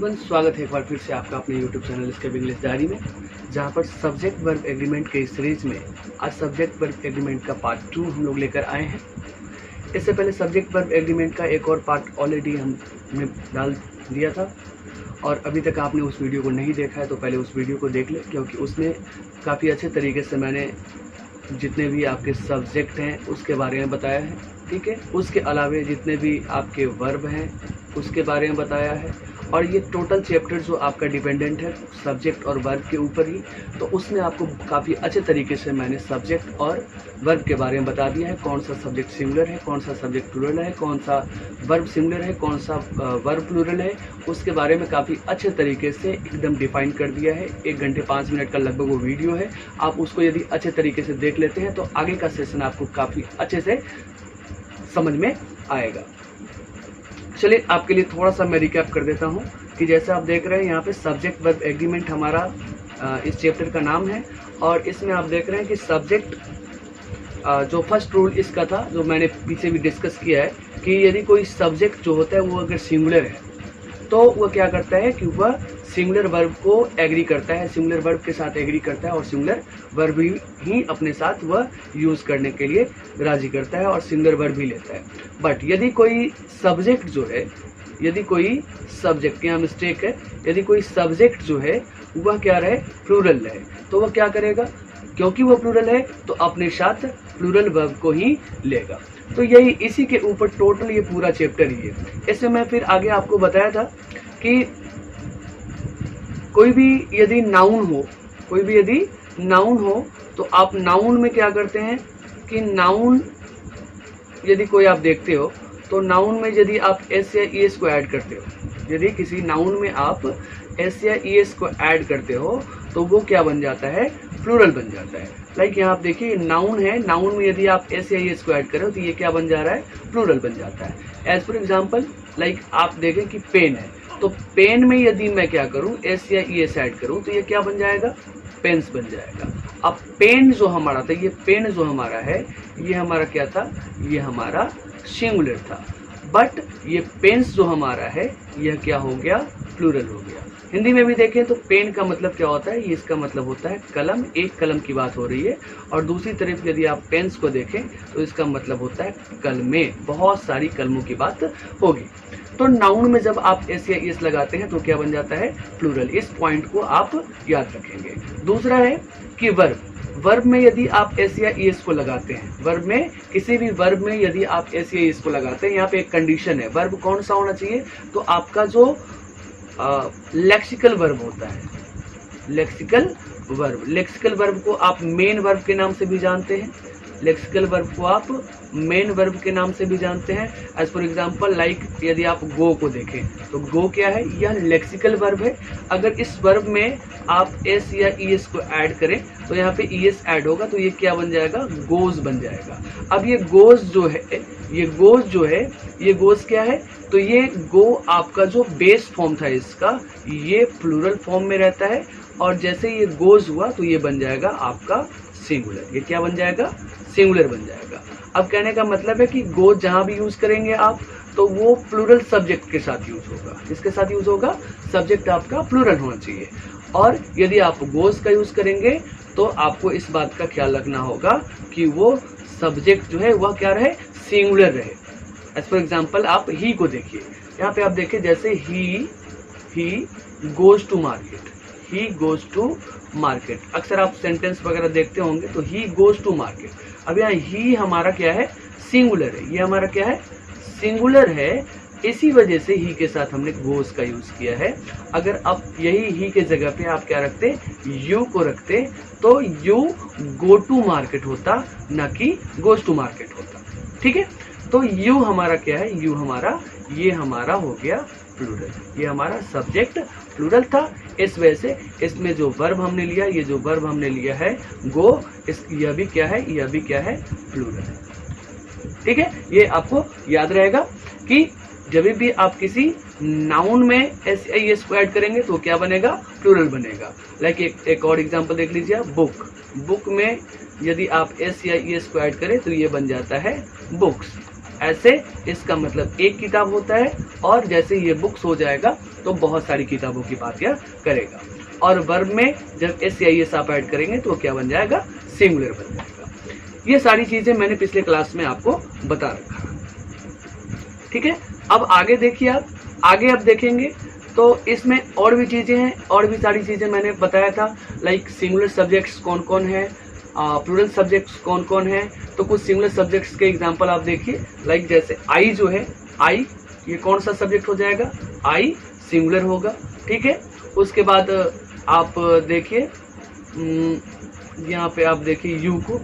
Everyone, स्वागत है एक बार फिर से आपका अपने YouTube channel scape English diary में, जहां पर सब्जेक्ट वर्ब एग्रीमेंट के इस सीरीज में आज सब्जेक्ट वर्ब एग्रीमेंट का पार्ट 2 हम लोग लेकर आए हैं। इससे पहले सब्जेक्ट वर्ब एग्रीमेंट का एक और पार्ट ऑलरेडी हमने डाल दिया था और अभी तक आपने उस वीडियो को नहीं देखा है तो पहले उस वीडियो को देख लें, क्योंकि उसमें काफ़ी अच्छे तरीके से मैंने जितने भी आपके सब्जेक्ट हैं उसके बारे में बताया है। ठीक है, उसके अलावे जितने भी आपके वर्ब हैं उसके बारे में बताया है। और ये टोटल चैप्टर जो आपका डिपेंडेंट है सब्जेक्ट और वर्ब के ऊपर ही, तो उसमें आपको काफ़ी अच्छे तरीके से मैंने सब्जेक्ट और वर्ब के बारे में बता दिया है। कौन सा सब्जेक्ट सिंगुलर है, कौन सा सब्जेक्ट प्लूरल है, कौन सा वर्ब सिंगुलर है, कौन सा वर्ब प्लूरल है, उसके बारे में काफ़ी अच्छे तरीके से एकदम डिफाइन कर दिया है। 1 घंटे 5 मिनट का लगभग वो वीडियो है। आप उसको यदि अच्छे तरीके से देख लेते हैं तो आगे का सेशन आपको काफ़ी अच्छे से समझ में आएगा। चलिए आपके लिए थोड़ा सा मैं रिकैप कर देता हूँ कि जैसे आप देख रहे हैं यहाँ पे सब्जेक्ट वर्ब एग्रीमेंट हमारा इस चैप्टर का नाम है। और इसमें आप देख रहे हैं कि सब्जेक्ट जो फर्स्ट रूल इसका था, जो मैंने पीछे भी डिस्कस किया है, कि यदि कोई सब्जेक्ट जो होता है वो अगर सिंगुलर है तो वह क्या करता है कि वह सिंगुलर वर्ब को एग्री करता है, सिंगुलर वर्ब के साथ एग्री करता है और सिंगुलर वर्ब ही अपने साथ वह यूज़ करने के लिए राजी करता है और सिंगुलर वर्ब भी लेता है। बट यदि कोई सब्जेक्ट जो है, यदि कोई सब्जेक्ट, यहाँ मिस्टेक है, यदि कोई सब्जेक्ट जो है वह क्या रहे, प्लूरल रहे, तो वह क्या करेगा, क्योंकि वह प्लूरल है तो अपने साथ प्लूरल वर्ब को ही लेगा। तो यही इसी के ऊपर टोटल ये पूरा चैप्टर ही है। इसमें मैं फिर आगे आपको बताया था कि कोई भी यदि नाउन हो, कोई भी यदि नाउन हो तो आप नाउन में क्या करते हैं कि नाउन यदि कोई आप देखते हो तो नाउन में यदि आप एस या ई एस को ऐड करते हो, यदि किसी नाउन में आप एस या ई एस को ऐड करते हो तो वो क्या बन जाता है, प्लूरल बन जाता है। लाइक यहाँ आप देखिए नाउन है, नाउन में यदि आप एस या ई एस को ऐड करो तो ये क्या बन जा रहा है, प्लूरल बन जाता है। एज फॉर एग्जाम्पल लाइक आप देखें कि पेन है, तो पेन में यदि मैं क्या करूं, एस या ई एस ऐड करूं तो ये क्या बन जाएगा, पेन्स बन जाएगा। अब पेन जो हमारा था, ये पेन जो हमारा है, ये हमारा क्या था, ये हमारा सिंगुलर था। बट ये पेन्स जो हमारा है यह क्या हो गया, प्लूरल हो गया। हिंदी में भी देखें तो पेन का मतलब क्या होता है, ये इसका मतलब होता है कलम, एक कलम की बात हो रही है। और दूसरी तरफ यदि आप पेन्स को देखें तो इसका मतलब होता है कलमें, बहुत सारी कलमों की बात होगी। तो नाउन में जब आप एस या एस लगाते हैं तो क्या बन जाता है, प्लूरल। इस पॉइंट को आप याद रखेंगे। दूसरा है कि वर्ब, वर्ब में यदि आप एस या एस को लगाते हैं, वर्ब में किसी भी वर्ब में यदि आप एस या एस को लगाते हैं, यहाँ पे एक कंडीशन है, वर्ब कौन सा होना चाहिए, तो आपका जो लेक्सिकल वर्ब होता है, लेक्सिकल वर्ब, लेक्सिकल वर्ब को आप मेन वर्ब के नाम से भी जानते हैं, लेक्सिकल वर्ब को आप मेन वर्ब के नाम से भी जानते हैं। एज फॉर एग्जांपल लाइक यदि आप गो को देखें तो गो क्या है, यह लेक्सिकल वर्ब है। अगर इस वर्ब में आप एस या ई एस को ऐड करें तो यहाँ पे ई एस ऐड होगा तो ये क्या बन जाएगा, गोज बन जाएगा। अब ये गोज जो है, ये गोज जो है, ये गोज क्या है, तो ये गो आपका जो बेस फॉर्म था इसका, ये प्लूरल फॉर्म में रहता है। और जैसे ये गोज हुआ तो ये बन जाएगा आपका सिंगुलर, ये क्या बन जाएगा, सिंगुलर बन जाएगा। अब कहने का मतलब है कि गो जहां भी यूज करेंगे आप तो वो प्लूरल सब्जेक्ट के साथ यूज होगा। किसके साथ यूज होगा, सब्जेक्ट आपका प्लूरल होना चाहिए। और यदि आप गोज का यूज करेंगे तो आपको इस बात का ख्याल रखना होगा कि वो सब्जेक्ट जो है वह क्या रहे, सिंगुलर रहे। एज फॉर एग्जाम्पल आप ही को देखिए, यहाँ पे आप देखिए जैसे ही goes to market, he goes to market. अक्सर आप सेंटेंस वगैरह देखते होंगे तो ही गोज टू मार्केट। अब यहाँ ही हमारा क्या है, सिंगुलर है, ये हमारा क्या है, सिंगुलर है। इसी वजह से ही के साथ हमने गोज का यूज किया है। अगर आप यही ही के जगह पे आप क्या रखते, यू को रखते तो यू गो टू मार्केट होता, ना कि गोज टू मार्केट होता। ठीक है, तो यू हमारा क्या है, यू हमारा, ये हमारा हो गया प्लूरल, ये हमारा सब्जेक्ट प्लूरल था। इस वजह से इसमें जो वर्ब हमने लिया, ये जो वर्ब हमने लिया है गो, यह भी क्या है, यह भी क्या है, प्लूरल। ठीक है, ये आपको याद रहेगा कि जब भी आप किसी नाउन में एस या एस को ऐड करेंगे तो क्या बनेगा, प्लूरल बनेगा। लाइक एक और एग्जांपल देख लीजिए आप, बुक, बुक में यदि आप एस या एस को ऐड करें तो ये बन जाता है बुक्स। ऐसे इसका मतलब एक किताब होता है और जैसे ये बुक्स हो जाएगा तो बहुत सारी किताबों की बात यह करेगा। और वर्ब में जब एस या एस आप ऐड करेंगे तो क्या बन जाएगा, सिंगुलर बन जाएगा। ये सारी चीजें मैंने पिछले क्लास में आपको बता रखा। ठीक है, अब आगे देखिए, आप आगे अब देखेंगे तो इसमें और भी चीजें हैं, और भी सारी चीजें मैंने बताया था, लाइक सिंगुलर सब्जेक्ट्स कौन कौन है, प्लूरल सब्जेक्ट्स कौन कौन है। तो कुछ सिंगुलर सब्जेक्ट्स के एग्जांपल आप देखिए, लाइक जैसे आई जो है, आई ये कौन सा सब्जेक्ट हो जाएगा, आई सिंगुलर होगा। ठीक है, उसके बाद आप देखिए यहाँ पे आप देखिए यू को,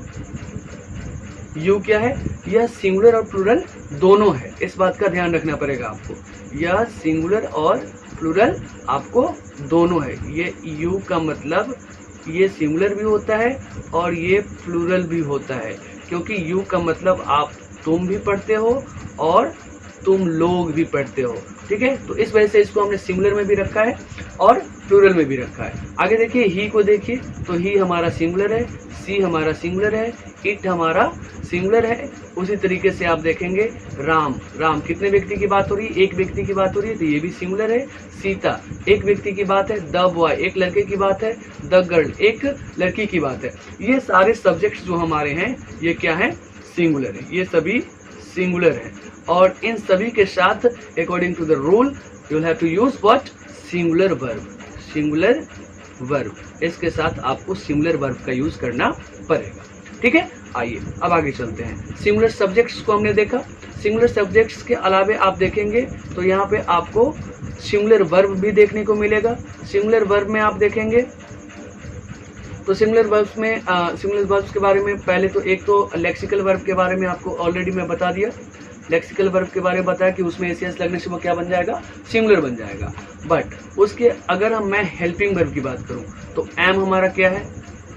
यू क्या है, यह सिंगुलर और प्लूरल दोनों है, इस बात का ध्यान रखना पड़ेगा आपको। यह सिंगुलर और प्लूरल आपको दोनों है। ये यू का मतलब ये सिंगुलर भी होता है और ये प्लूरल भी होता है, क्योंकि यू का मतलब आप तुम भी पढ़ते हो और तुम लोग भी पढ़ते हो। ठीक है, तो इस वजह से इसको हमने सिंगुलर में भी रखा है और प्लूरल में भी रखा है। आगे देखिए ही को देखिए, तो ही हमारा सिंगुलर है, सी हमारा सिंगुलर है, इट हमारा सिंगुलर है। उसी तरीके से आप देखेंगे राम, राम कितने व्यक्ति की बात हो रही है, एक व्यक्ति की बात हो रही है, तो ये भी सिंगुलर है। सीता एक व्यक्ति की बात है, द बॉय एक लड़के की बात है, द गर्ल एक लड़की की बात है। ये सारे सब्जेक्ट्स जो हमारे हैं ये क्या है, सिंगुलर है, ये सभी सिंगुलर है। और इन सभी के साथ according to the rule you will have to use what, singular verb, singular verb, इसके साथ आपको सिंगुलर वर्ब का यूज करना पड़ेगा। ठीक है, आइए अब आगे चलते हैं। सिंगुलर सब्जेक्ट्स को हमने देखा, सिंगुलर सब्जेक्ट्स के अलावे आप देखेंगे तो यहाँ पे आपको सिंगुलर वर्ब भी देखने को मिलेगा। सिंगुलर वर्ब में आप देखेंगे तो सिंगुलर वर्ब्स में सिंगुलर वर्ब्स के बारे में पहले तो एक तो लेक्सिकल वर्ब के बारे में आपको ऑलरेडी मैं बता दिया। लेक्सिकल वर्ब के बारे में बताया कि उसमें एस लगने से वो क्या बन जाएगा, सिंगुलर बन जाएगा। बट उसके अगर मैं हेल्पिंग वर्ब की बात करूं तो एम हमारा क्या है,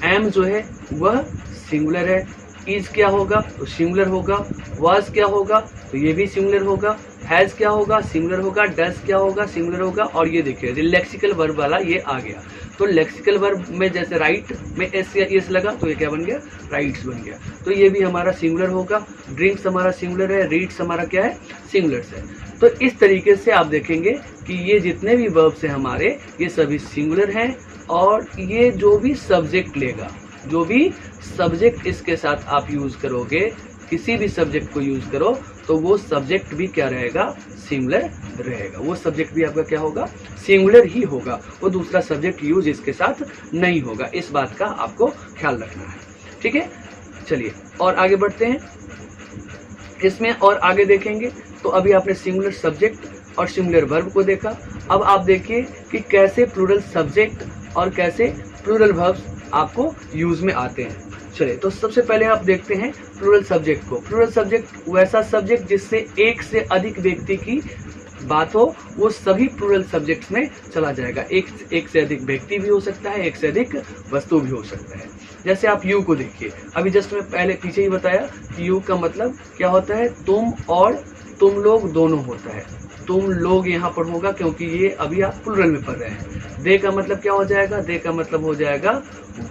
एम जो है वह सिंगुलर है। इज क्या होगा तो सिंगुलर होगा। वाज क्या होगा तो ये भी सिंगुलर होगा। हैज क्या होगा, सिंगुलर होगा। डज क्या होगा, सिंगुलर होगा। और ये देखिए लेक्सिकल वर्ब वाला ये आ गया। तो लेक्सिकल वर्ब में जैसे राइट में एस या एस लगा तो ये क्या बन गया, राइट्स बन गया, तो ये भी हमारा सिंगुलर होगा। ड्रिंक्स हमारा सिंगुलर है, रीड्स हमारा क्या है, सिंगुलर है। तो इस तरीके से आप देखेंगे कि ये जितने भी वर्ब्स हैं हमारे ये सभी सिंगुलर हैं। और ये जो भी सब्जेक्ट लेगा, जो भी सब्जेक्ट इसके साथ आप यूज करोगे, किसी भी सब्जेक्ट को यूज करो तो वो सब्जेक्ट भी क्या रहेगा, सिंगुलर रहेगा। वो सब्जेक्ट भी आपका क्या होगा, सिंगुलर ही होगा, वो दूसरा सब्जेक्ट यूज इसके साथ नहीं होगा। इस बात का आपको ख्याल रखना है। ठीक है, चलिए और आगे बढ़ते हैं इसमें। और आगे देखेंगे तो अभी आपने सिंगुलर सब्जेक्ट और सिंगुलर वर्ब को देखा। अब आप देखिए कि कैसे प्लूरल सब्जेक्ट और कैसे प्लूरल वर्ब्स आपको यूज में आते हैं। चलिए तो सबसे पहले आप देखते हैं प्लूरल सब्जेक्ट को। प्लूरल सब्जेक्ट वैसा सब्जेक्ट जिससे एक से अधिक व्यक्ति की बात हो, वो सभी प्लूरल सब्जेक्ट्स में चला जाएगा। एक से अधिक व्यक्ति भी हो सकता है, एक से अधिक वस्तु भी हो सकता है। जैसे आप यू को देखिए, अभी जस्ट मैं पहले पीछे ही बताया कि यू का मतलब क्या होता है, तुम और तुम लोग दोनों होता है। तुम लोग यहाँ पर होगा क्योंकि ये अभी आप प्लूरल में पढ़ रहे हैं। दे का मतलब क्या हो जाएगा, दे का मतलब हो जाएगा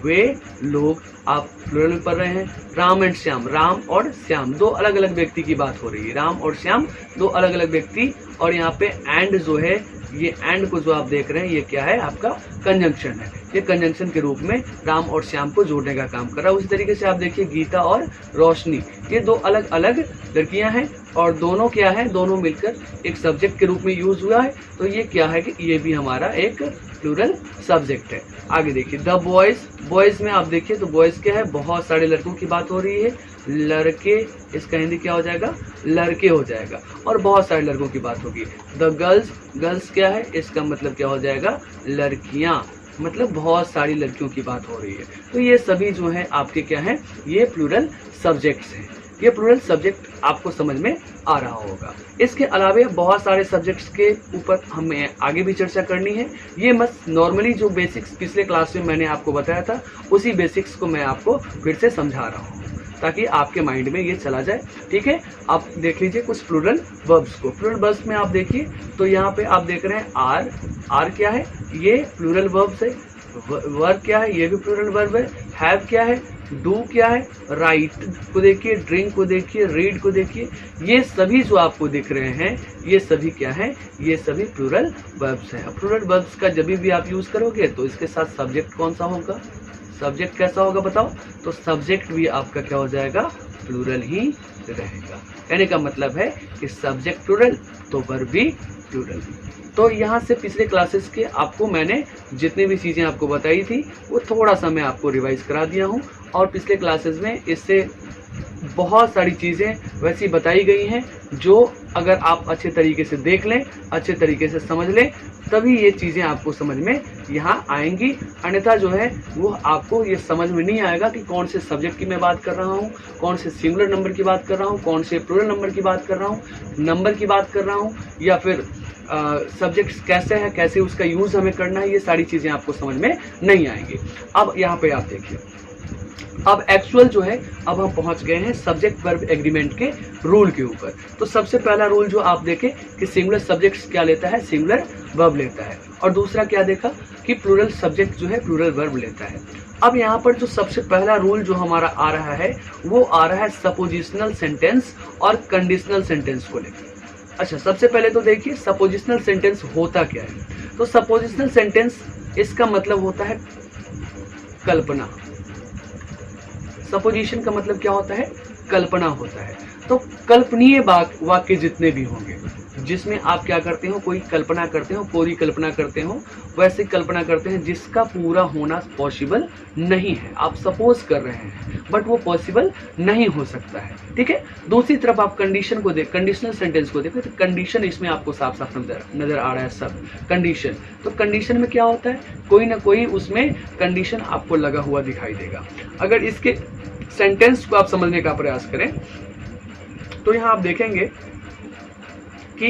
वे लोग, आप प्लूरल में पढ़ रहे हैं। राम एंड श्याम, राम और श्याम दो अलग अलग व्यक्ति की बात हो रही है। राम और श्याम दो अलग अलग व्यक्ति। और यहाँ पे एंड जो है, ये एंड को जो आप देख रहे हैं ये क्या है, आपका कंजंक्शन है। ये कंजंक्शन के रूप में राम और श्याम को जोड़ने का काम कर रहा है। उसी तरीके से आप देखिए गीता और रोशनी, ये दो अलग अलग लड़कियां हैं और दोनों क्या है, दोनों मिलकर एक सब्जेक्ट के रूप में यूज हुआ है। तो ये क्या है कि ये भी हमारा एक प्लूरल सब्जेक्ट है। आगे देखिए द बॉयज, बॉयज में आप देखिए तो बॉयज क्या है, बहुत सारे लड़कों की बात हो रही है। लड़के, इसका हिंदी क्या हो जाएगा, लड़के हो जाएगा। और बहुत सारे लड़कों की बात होगी। द गर्ल्स, गर्ल्स क्या है, इसका मतलब क्या हो जाएगा, लड़कियां, मतलब बहुत सारी लड़कियों की बात हो रही है। तो ये सभी जो है आपके क्या है, ये प्लूरल सब्जेक्ट्स हैं। ये प्लूरल सब्जेक्ट आपको समझ में आ रहा होगा। इसके अलावे बहुत सारे सब्जेक्ट्स के ऊपर हमें आगे भी चर्चा करनी है। ये बस नॉर्मली जो बेसिक्स पिछले क्लास में मैंने आपको बताया था, उसी बेसिक्स को मैं आपको फिर से समझा रहा हूँ ताकि आपके माइंड में ये चला जाए। ठीक है, आप देख लीजिए कुछ प्लूरल वर्ब्स को। प्लूरल वर्ब्स में आप देखिए तो यहाँ पे आप देख रहे हैं आर, आर क्या है, ये प्लूरल वर्ब्स है। वर्ब क्या है, ये भी प्लूरल वर्ब है। हैव क्या है, डू क्या है, राइट को देखिए, ड्रिंक को देखिए, रीड को देखिए, ये सभी जो आपको दिख रहे हैं ये सभी क्या है, ये सभी प्लूरल वर्ब्स हैं। अब प्लूरल वर्ब्स का जब भी आप यूज करोगे तो इसके साथ सब्जेक्ट कौन सा होगा, सब्जेक्ट कैसा होगा बताओ, तो सब्जेक्ट भी आपका क्या हो जाएगा, प्लूरल ही रहेगा। कहने का मतलब है कि सब्जेक्ट प्लूरल तो वर्ब भी प्लूरल। तो यहाँ से पिछले क्लासेस के आपको मैंने जितनी भी चीज़ें आपको बताई थी वो थोड़ा सा मैं आपको रिवाइज करा दिया हूँ, और पिछले क्लासेस में इससे बहुत सारी चीज़ें वैसी बताई गई हैं जो अगर आप अच्छे तरीके से देख लें, अच्छे तरीके से समझ लें, तभी ये चीज़ें आपको समझ में यहाँ आएंगी। अन्यथा जो है वो आपको ये समझ में नहीं आएगा कि कौन से सब्जेक्ट की मैं बात कर रहा हूँ, कौन से सिंगुलर नंबर की बात कर रहा हूँ, कौन से प्लूरल नंबर की बात कर रहा हूँ, नंबर की बात कर रहा हूँ, या फिर सब्जेक्ट्स कैसे है, कैसे उसका यूज़ हमें करना है, ये सारी चीज़ें आपको समझ में नहीं आएंगी। अब यहाँ पे आप देखिए, अब एक्चुअल जो है अब हम पहुंच गए हैं सब्जेक्ट वर्ब एग्रीमेंट के रूल के ऊपर। तो सबसे पहला रूल जो आप देखें कि सिंगुलर सब्जेक्ट्स क्या लेता है, सिंगुलर वर्ब लेता है, और दूसरा क्या देखा कि प्लूरल सब्जेक्ट जो है प्लूरल वर्ब लेता है। अब यहाँ पर जो सबसे पहला रूल जो हमारा आ रहा है वो आ रहा है सपोजिशनल सेंटेंस और कंडीशनल सेंटेंस को लेकर। अच्छा, सबसे पहले तो देखिए सपोजिशनल सेंटेंस होता क्या है। तो सपोजिशनल सेंटेंस इसका मतलब होता है कल्पना। सपोजिशन का मतलब क्या होता है, कल्पना होता है। तो कल्पनीय वाक्य जितने भी होंगे जिसमें आप क्या करते हो, कोई कल्पना करते हो, पूरी कल्पना करते हो, वैसे कल्पना करते हैं जिसका पूरा होना पॉसिबल नहीं है। आप सपोज कर रहे हैं बट वो पॉसिबल नहीं हो सकता है, ठीक है। दूसरी तरफ आप कंडीशन को देख, कंडीशनल सेंटेंस को देखो, तो कंडीशन इसमें आपको साफ साफ नजर आ रहा है सब कंडीशन। तो कंडीशन में क्या होता है, कोई ना कोई उसमें कंडीशन आपको लगा हुआ दिखाई देगा। अगर इसके सेंटेंस को आप समझने का प्रयास करें तो यहाँ आप देखेंगे कि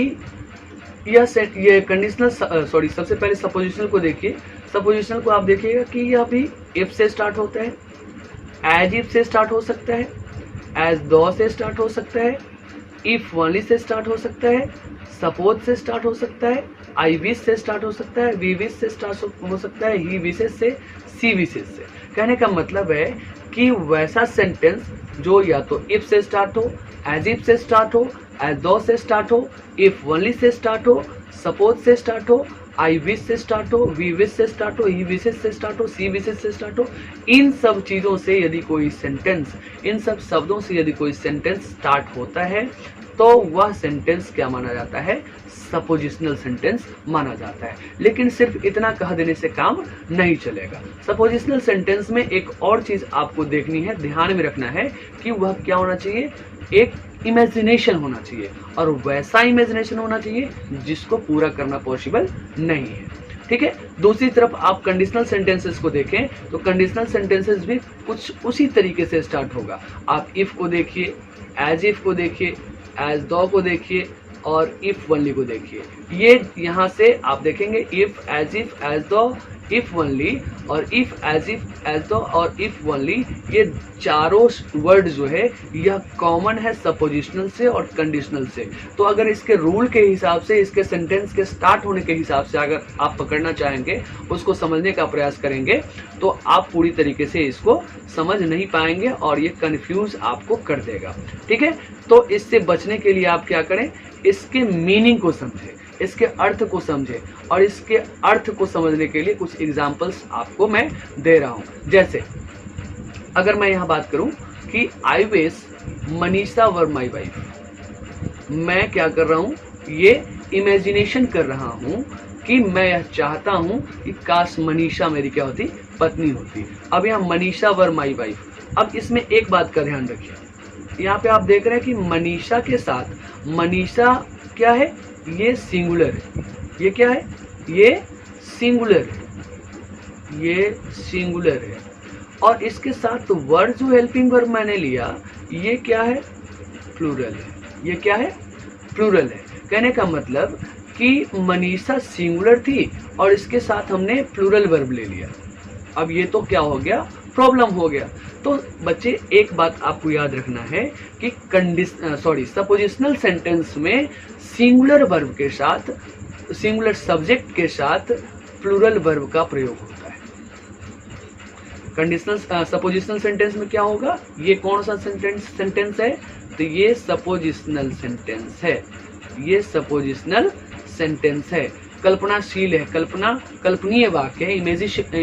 ये कंडीशनल सबसे पहले सपोजिशनल को देखिए। सपोजिशनल को आप देखिएगा कि यह भी इफ से स्टार्ट होता है, एज इफ से स्टार्ट हो सकता है, एज दो से स्टार्ट हो सकता है, इफ ओनली से स्टार्ट हो सकता है, सपोज से स्टार्ट हो सकता है, आई विश से स्टार्ट हो सकता है, वी विश से स्टार्ट हो सकता है, ही विशेष से, सी विशेष से। कहने का मतलब है कि वैसा सेंटेंस जो या तो इफ से स्टार्ट हो, एज इफ से स्टार्ट हो, एज दो से स्टार्ट हो, इफ ओनली से स्टार्ट हो, सपोज से स्टार्ट हो, आई विश से स्टार्ट हो, वी विश से स्टार्ट हो, ही विशेष से स्टार्ट हो, सी विशेष से स्टार्ट हो, इन सब चीज़ों से यदि कोई सेंटेंस, इन सब शब्दों से यदि कोई सेंटेंस स्टार्ट होता है तो वह सेंटेंस क्या माना जाता है, सपोजिशनल सेंटेंस माना जाता है। लेकिन सिर्फ इतना कह देने से काम नहीं चलेगा। सपोजिशनल सेंटेंस में एक और चीज़ आपको देखनी है, ध्यान में रखना है कि वह क्या होना चाहिए, एक इमेजिनेशन होना चाहिए, और वैसा इमेजिनेशन होना चाहिए जिसको पूरा करना पॉसिबल नहीं है, ठीक है। दूसरी तरफ आप कंडीशनल सेंटेंसेस को देखें तो कंडीशनल सेंटेंसेस भी कुछ उसी तरीके से स्टार्ट होगा। आप इफ को देखिए, एज इफ को देखिए, एज दो को देखिए और इफ ओनली को देखिए। ये यहाँ से आप देखेंगे इफ, एज इफ, एज दो, इफ ओनली, और इफ, एज इफ, एज दो और इफ ओनली, ये चारों वर्ड जो है यह कॉमन है सपोजिशनल से और कंडीशनल से। तो अगर इसके रूल के हिसाब से, इसके सेंटेंस के स्टार्ट होने के हिसाब से अगर आप पकड़ना चाहेंगे, उसको समझने का प्रयास करेंगे, तो आप पूरी तरीके से इसको समझ नहीं पाएंगे और ये कंफ्यूज आपको कर देगा, ठीक है। तो इससे बचने के लिए आप क्या करें, इसके मीनिंग को समझें, इसके अर्थ को समझें, और इसके अर्थ को समझने के लिए कुछ एग्जाम्पल्स आपको मैं दे रहा हूँ। जैसे अगर मैं यहाँ बात करूँ कि I wish Manisha were my wife, मैं क्या कर रहा हूँ, ये इमेजिनेशन कर रहा हूँ कि मैं यह चाहता हूँ कि काश मनीषा मेरी क्या होती, पत्नी होती। अब यहाँ मनीषा वर माई वाइफ, अब इसमें एक बात का ध्यान रखिए, यहाँ पे आप देख रहे हैं कि मनीषा के साथ, मनीषा क्या है, ये सिंगुलर है, ये क्या है, ये सिंगुलर है, ये सिंगुलर है, और इसके साथ वर्ड जो हेल्पिंग वर्ब मैंने लिया ये क्या है, प्लूरल है, ये क्या है, प्लूरल है। कहने का मतलब कि मनीषा सिंगुलर थी और इसके साथ हमने प्लूरल वर्ब ले लिया। अब ये तो क्या हो गया, प्रॉब्लम हो गया। तो बच्चे एक बात आपको याद रखना है कि सपोजिशनल सेंटेंस में सिंगुलर वर्ब के साथ, सिंगुलर सब्जेक्ट के साथ प्लूरल वर्ब का प्रयोग होता है। कंडीशनल सपोजिशनल सेंटेंस में क्या होगा, ये कौन सा सेंटेंस है, तो ये सपोजिशनल सेंटेंस है, ये सपोजिशनल सेंटेंस है, कल्पनाशील है, कल्पनीय वाक्य है,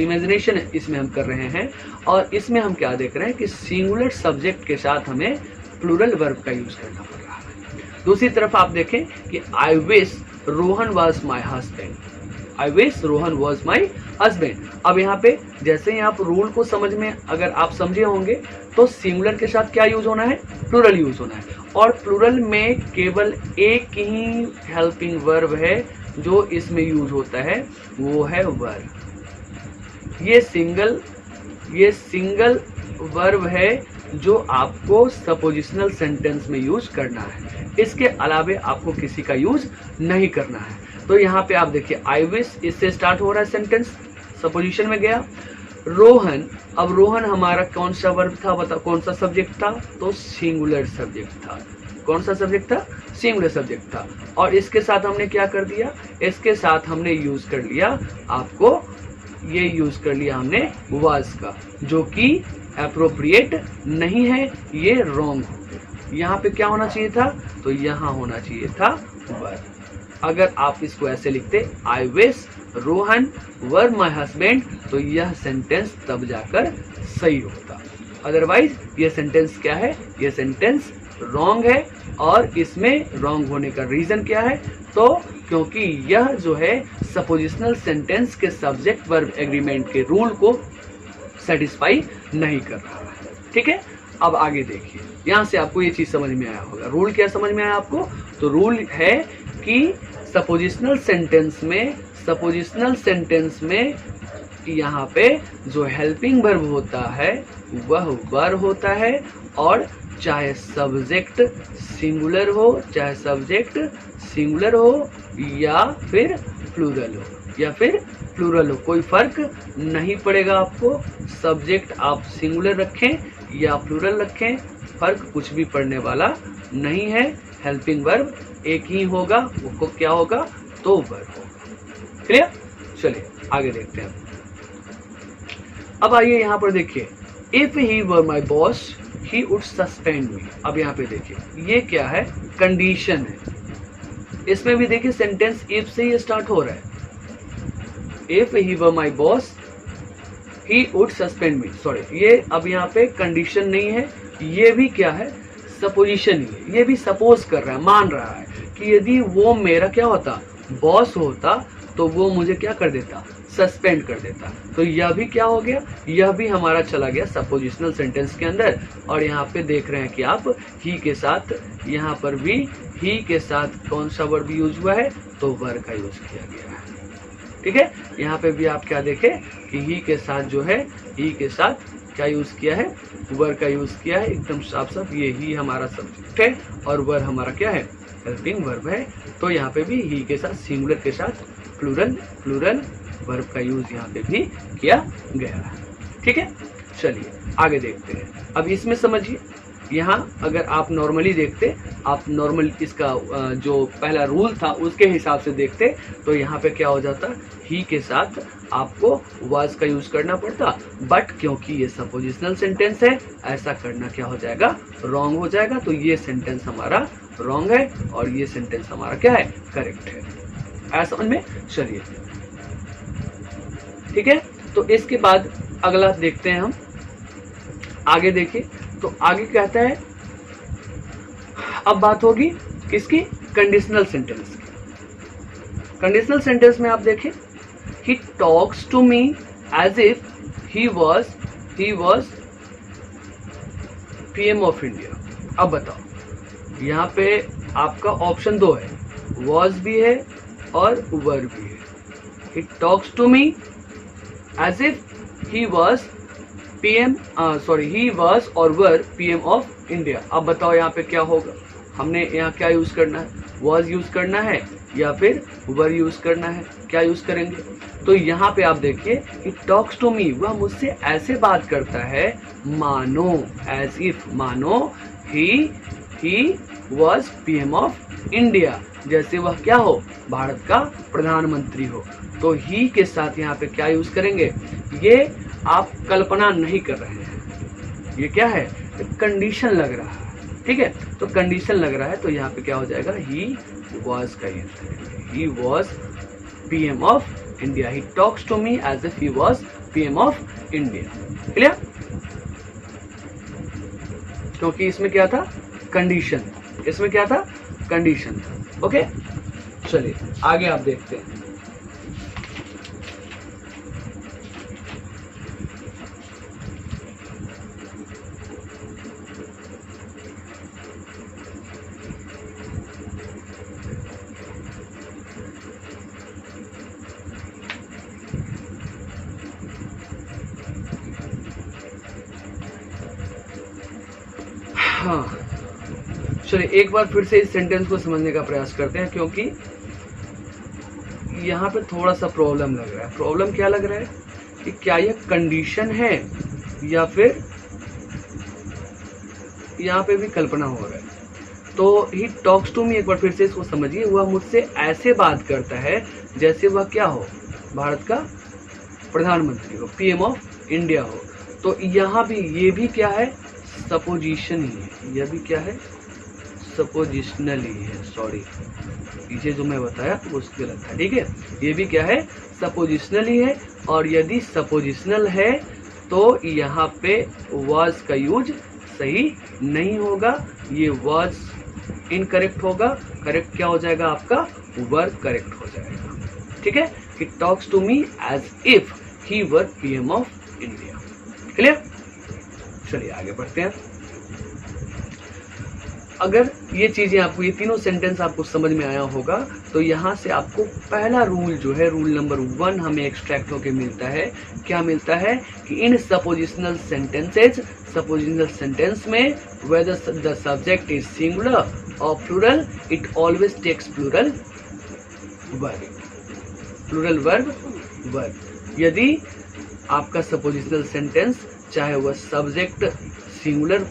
इमेजिनेशन इसमें हम कर रहे हैं। और इसमें हम क्या देख रहे हैं कि सिंगुलर सब्जेक्ट के साथ हमें प्लूरल वर्ब का यूज करना पड़ रहा है। दूसरी तरफ आप देखें कि I wish Rohan was my husband, I wish Rohan was my husband. अब यहाँ पे जैसे ही आप रूल को समझ में अगर आप समझे होंगे तो सिंगुलर के साथ क्या यूज होना है, प्लूरल यूज होना है। और प्लूरल में केवल एक ही हेल्पिंग वर्ब है जो इसमें यूज होता है, वो है वर। ये सिंगल वर्ब है जो आपको सपोजिशनल सेंटेंस में यूज करना है, इसके अलावे आपको किसी का यूज नहीं करना है। तो यहाँ पे आप देखिए आई विश, इससे स्टार्ट हो रहा है सेंटेंस, सपोजिशन में गया। रोहन, अब रोहन हमारा कौन सा वर्ब था, बताओ कौन सा सब्जेक्ट था, तो सिंगुलर सब्जेक्ट था। कौन सा सब्जेक्ट था, सिंगुलर सब्जेक्ट था। और इसके साथ हमने क्या कर दिया, इसके साथ हमने यूज कर लिया, आपको ये यूज कर लिया हमने वाज का, जो कि एप्रोप्रिएट नहीं है, ये रॉन्ग हो गया। यहाँ पे क्या होना चाहिए था, तो यहाँ होना चाहिए था वर। अगर आप इसको ऐसे लिखते I wish Rohan were my husband, तो यह सेंटेंस तब जाकर सही होता। अदरवाइज ये सेंटेंस क्या है, ये सेंटेंस रॉन्ग है। और इसमें रॉन्ग होने का रीजन क्या है, तो क्योंकि यह जो है सपोजिशनल सेंटेंस के सब्जेक्ट वर्ब एग्रीमेंट के रूल को सेटिस्फाई नहीं कर रहा है। ठीक है, अब आगे देखिए, यहाँ से आपको ये चीज समझ में आया होगा। रूल क्या समझ में आया आपको, तो रूल है कि सपोजिशनल सेंटेंस में यहाँ पे जो हेल्पिंग वर्ब होता है वह वर होता है, और चाहे सब्जेक्ट सिंगुलर हो, चाहे सब्जेक्ट सिंगुलर हो या फिर प्लूरल हो, कोई फर्क नहीं पड़ेगा आपको। सब्जेक्ट आप सिंगुलर रखें या प्लूरल रखें, फर्क कुछ भी पड़ने वाला नहीं है। हेल्पिंग वर्ब एक ही होगा, वो क्या होगा, तो वर्ब होगा। क्लियर, चलिए आगे देखते हैं। अब आइए यहाँ पर देखिए, if he were my boss he would suspend me. अब यहाँ पे देखिए ये क्या है, कंडीशन है। इसमें भी देखिए सेंटेंस इफ से ही स्टार्ट हो रहा है। If he were my boss he would suspend me, sorry ये अब यहाँ पे कंडीशन नहीं है, ये भी क्या है, सपोजिशन ही है। ये भी सपोज कर रहा है, मान रहा है कि यदि वो मेरा क्या होता, बॉस होता, तो वो मुझे क्या कर देता, सस्पेंड कर देता। तो यह भी क्या हो गया, यह भी हमारा चला गया सपोजिशनल सेंटेंस के अंदर। और यहाँ पे देख रहे हैं कि आप ही के साथ, यहाँ पर भी ही के साथ कौन सा वर्ब यूज हुआ है, तो वर का यूज किया गया है। ठीक है, यहाँ पे भी आप क्या देखें कि ही के साथ जो है, ही के साथ क्या यूज किया है, वर का यूज किया है, एकदम साफ साफ। ये ही हमारा सब्जेक्ट है और वर हमारा क्या है, हेल्पिंग वर्ब है। तो यहाँ पे भी ही के साथ, सिंगुलर के साथ प्लूरल वर्ब का यूज यहाँ पे भी किया गया है। ठीक है, चलिए आगे देखते हैं। अब इसमें समझिए, यहाँ अगर आप नॉर्मली देखते, आप नॉर्मल इसका जो पहला रूल था उसके हिसाब से देखते, तो यहाँ पे क्या हो जाता, ही के साथ आपको वाज का यूज करना पड़ता। बट क्योंकि ये सपोजिशनल सेंटेंस है, ऐसा करना क्या हो जाएगा, रॉन्ग हो जाएगा। तो ये सेंटेंस हमारा रॉन्ग है और ये सेंटेंस हमारा क्या है, करेक्ट है। ऐसा समझ में, चलिए ठीक है। तो इसके बाद अगला देखते हैं हम, आगे देखिए। तो आगे कहता है, अब बात होगी किसकी, कंडीशनल सेंटेंस की। कंडीशनल सेंटेंस में आप देखें, he talks to me as if he was PM of India. अब बताओ, यहाँ पे आपका ऑप्शन दो है, वॉज भी है और वर भी है। He talks to me as if he was he was और वर पीएम ऑफ इंडिया। अब बताओ यहाँ पे क्या होगा, हमने यहाँ क्या यूज करना है, वॉज यूज करना है या फिर वर यूज करना है, क्या यूज करेंगे। तो यहाँ पे आप देखिए, ही टॉक्स टू मी, वह मुझसे ऐसे बात करता है मानो, एज इफ, मानो ही वॉज पीएम ऑफ इंडिया, जैसे वह क्या हो, भारत का प्रधानमंत्री हो। तो ही के साथ यहाँ पे क्या यूज करेंगे, ये आप कल्पना नहीं कर रहे हैं, ये क्या है, कंडीशन लग रहा है, ठीक है। तो कंडीशन लग रहा है तो यहाँ पे क्या हो जाएगा, ही वॉज का यूज करेंगे, he was PM of India, he talks to me as if he was PM of India. Clear? क्योंकि इसमें क्या था, कंडीशन, इसमें क्या था, कंडीशन। ओके, चलिए आगे आप देखते हैं। हाँ, चलिए एक बार फिर से इस सेंटेंस को समझने का प्रयास करते हैं, क्योंकि यहाँ पे थोड़ा सा प्रॉब्लम लग रहा है। प्रॉब्लम क्या लग रहा है कि क्या यह कंडीशन है या फिर यहाँ पे भी कल्पना हो रहा है। तो ही टॉक्स टू मी, एक बार फिर से इसको समझिए, वह मुझसे ऐसे बात करता है जैसे वह क्या हो, भारत का प्रधानमंत्री हो, पीएम ऑफ इंडिया हो। तो यहाँ भी ये भी क्या है, सपोजिशन ही है, यह भी क्या है, सपोजिशनल ही है। सॉरी, पीछे जो मैं बताया वो गलत था, ठीक है। ये भी क्या है, सपोजिशनल ही है। और यदि सपोजिशनल है तो यहाँ पे वाज का यूज सही नहीं होगा, ये वाज इनकरेक्ट होगा। करेक्ट क्या हो जाएगा आपका, वर करेक्ट हो जाएगा, ठीक है। He talks to me as if he were PM of India. Clear? चलिए आगे बढ़ते हैं। अगर ये चीजें आपको, ये तीनों सेंटेंस आपको समझ में आया होगा, तो यहाँ से आपको पहला रूल जो है, रूल नंबर 1 हमें एक्सट्रैक्ट होके मिलता है। क्या मिलता है कि इन सपोजिशनल सेंटेंसेज, सपोजिशनल सेंटेंस में whether the subject is singular or plural, it always takes plural verb, plural verb। यदि आपका सपोजिशनल सेंटेंस चाहे वह सब्जेक्ट सिंगुलर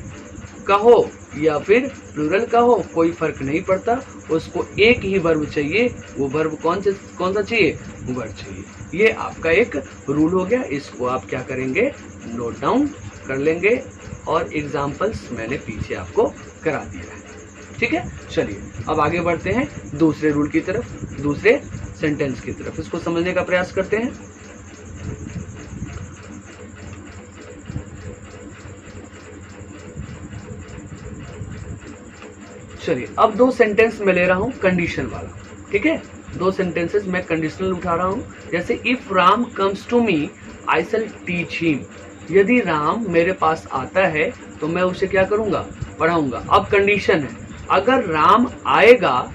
का हो या फिर प्लूरल का हो, कोई फर्क नहीं पड़ता, उसको एक ही वर्ब चाहिए। वो वर्ब कौन सा चाहिए, वर्ब चाहिए। ये आपका एक रूल हो गया। इसको आप क्या करेंगे, नोट डाउन कर लेंगे, और एग्जाम्पल्स मैंने पीछे आपको करा दिया है, ठीक है। चलिए अब आगे बढ़ते हैं दूसरे रूल की तरफ, दूसरे सेंटेंस की तरफ। इसको समझने का प्रयास करते हैं। चलिए अब 2 सेंटेंस मैं ले रहा हूं कंडीशन वाला, ठीक है। 2 सेंटेंसेस मैं कंडीशनल उठा रहा हूं। जैसे if Ram comes to me I shall teach him, यदि राम मेरे पास आता है तो मैं उसे क्या करूंगा, पढ़ाऊंगा। अब कंडीशन है, अगर राम आएगा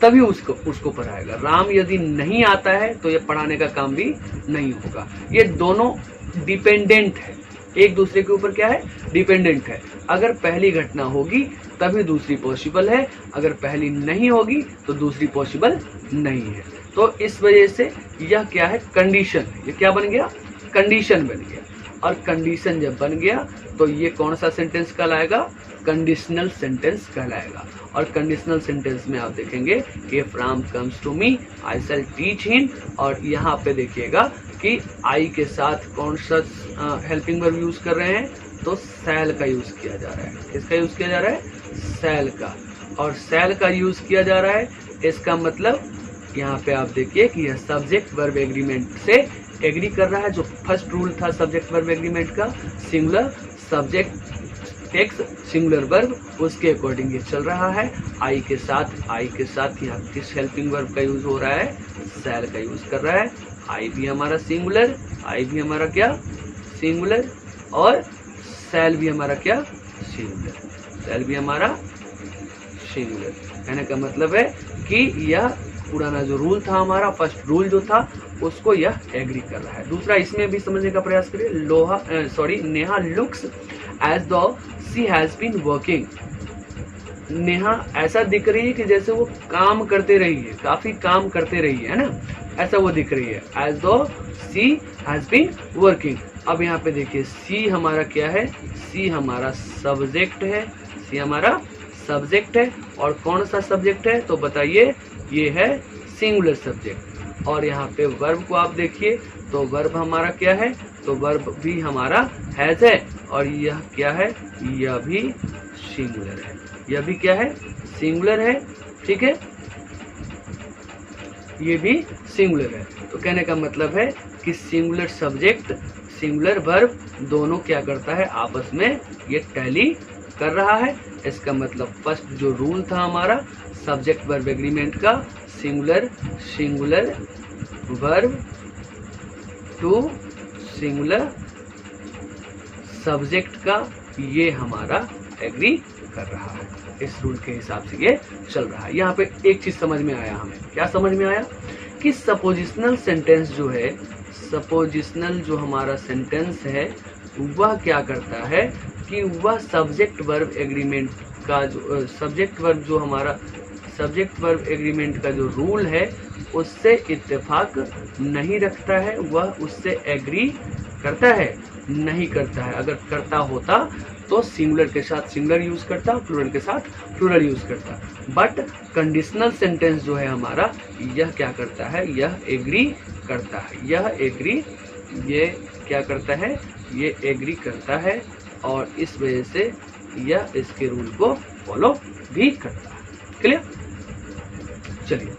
तभी उसको पढ़ाएगा, राम यदि नहीं आता है तो ये पढ़ाने का काम भी नहीं होगा। ये दोनों डिपेंडेंट है, एक दूसरे के ऊपर क्या है, डिपेंडेंट है। अगर पहली घटना होगी तभी दूसरी पॉसिबल है, अगर पहली नहीं होगी तो दूसरी पॉसिबल नहीं है। तो इस वजह से यह क्या है, कंडीशन। ये क्या बन गया, कंडीशन बन गया। और कंडीशन जब बन गया तो ये कौन सा सेंटेंस कहलाएगा, कंडीशनल सेंटेंस कहलाएगा। और कंडीशनल सेंटेंस में आप देखेंगे कि if Ram comes to me I shall teach him, और यहाँ पे देखिएगा कि आई के साथ कौन सा हेल्पिंग वर्ब यूज कर रहे हैं, तो शैल का यूज किया जा रहा है। किसका यूज किया जा रहा है, शैल का। और शैल का यूज किया जा रहा है, इसका मतलब यहाँ पे आप देखिए कि यह सब्जेक्ट वर्ब एग्रीमेंट से एग्री कर रहा है। जो फर्स्ट रूल था सब्जेक्ट वर्ब एग्रीमेंट का, singular subject text singular verb, उसके अकॉर्डिंग ये चल रहा है। आई के साथ यहाँ किस हेल्पिंग वर्ब का यूज हो रहा है, शैल का यूज कर रहा है। आई भी हमारा सिंगुलर, आई भी हमारा क्या, सिंगुलर, और शैल भी हमारा क्या, सिंगुलर, शैल भी हमारा सिंगुलर। कहने का मतलब है कि यह पुराना जो रूल था हमारा, फर्स्ट रूल जो था, उसको यह एग्री कर रहा है। दूसरा इसमें भी समझने का प्रयास करिए। Neha looks as though she has been working. Neha ऐसा दिख रही है कि जैसे वो काम करते रही है, काफी काम करते रही है ना, ऐसा वो दिख रही है। As though she has been working. अब यहाँ पे देखिए सी हमारा क्या है, सी हमारा सब्जेक्ट है, सी हमारा सब्जेक्ट है। और कौन सा सब्जेक्ट है, तो बताइए, ये है सिंगुलर सब्जेक्ट। और यहाँ पे वर्ब को आप देखिए तो वर्ब हमारा क्या है, तो वर्ब भी हमारा हैज है, और यह क्या है, यह भी सिंगुलर है, यह भी क्या है, सिंगुलर है। ठीक है, ये भी सिंगुलर है। तो कहने का मतलब है कि सिंगुलर सब्जेक्ट सिंगुलर वर्ब दोनों क्या करता है, आपस में ये टैली कर रहा है। इसका मतलब फर्स्ट जो रूल था हमारा सब्जेक्ट वर्ब एग्रीमेंट का, singular singular verb to singular subject का, ये हमारा एग्री कर रहा है। इस रूल के हिसाब से ये चल रहा है। यहाँ पे एक चीज समझ में आया, हमें क्या समझ में आया कि सपोजिशनल सेंटेंस जो है, सपोजिशनल जो हमारा सेंटेंस है वह क्या करता है कि वह सब्जेक्ट वर्ब एग्रीमेंट का जो सब्जेक्ट वर्ब जो हमारा सब्जेक्ट वर्ब एग्रीमेंट का जो रूल है उससे इत्तेफाक नहीं रखता है, वह उससे एग्री करता है, नहीं करता है। अगर करता होता तो सिंगुलर के साथ सिंगुलर यूज करता, प्लूरल के साथ प्लूरल यूज करता। बट कंडीशनल सेंटेंस जो है हमारा, यह क्या करता है, यह एग्री करता है, यह एग्री, ये क्या करता है, ये एग्री करता है, और इस वजह से यह इसके रूल को फॉलो भी करता है। क्लियर? चलिए,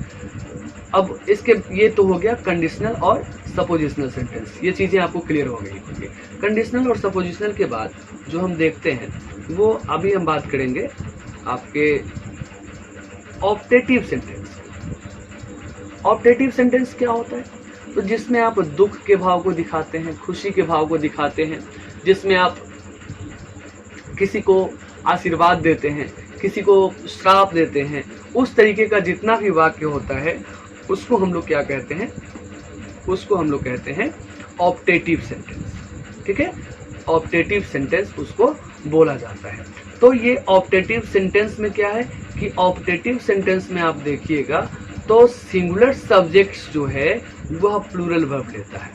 अब इसके ये तो हो गया कंडीशनल और सपोजिशनल सेंटेंस, ये चीजें आपको क्लियर हो गई। कंडीशनल और सपोजिशनल के बाद जो हम देखते हैं वो अभी हम बात करेंगे आपके ऑप्टेटिव सेंटेंस। ऑप्टेटिव सेंटेंस क्या होता है? तो जिसमें आप दुख के भाव को दिखाते हैं, खुशी के भाव को दिखाते हैं, जिसमें आप किसी को आशीर्वाद देते हैं, किसी को श्राप देते हैं, उस तरीके का जितना भी वाक्य होता है उसको हम लोग क्या कहते हैं, उसको हम लोग कहते हैं ऑप्टेटिव सेंटेंस। ठीक है, ऑप्टेटिव सेंटेंस उसको बोला जाता है। तो ये ऑप्टेटिव सेंटेंस में क्या है कि ऑप्टेटिव सेंटेंस में आप देखिएगा तो सिंगुलर सब्जेक्ट्स जो है वह प्लूरल वर्ब लेता है।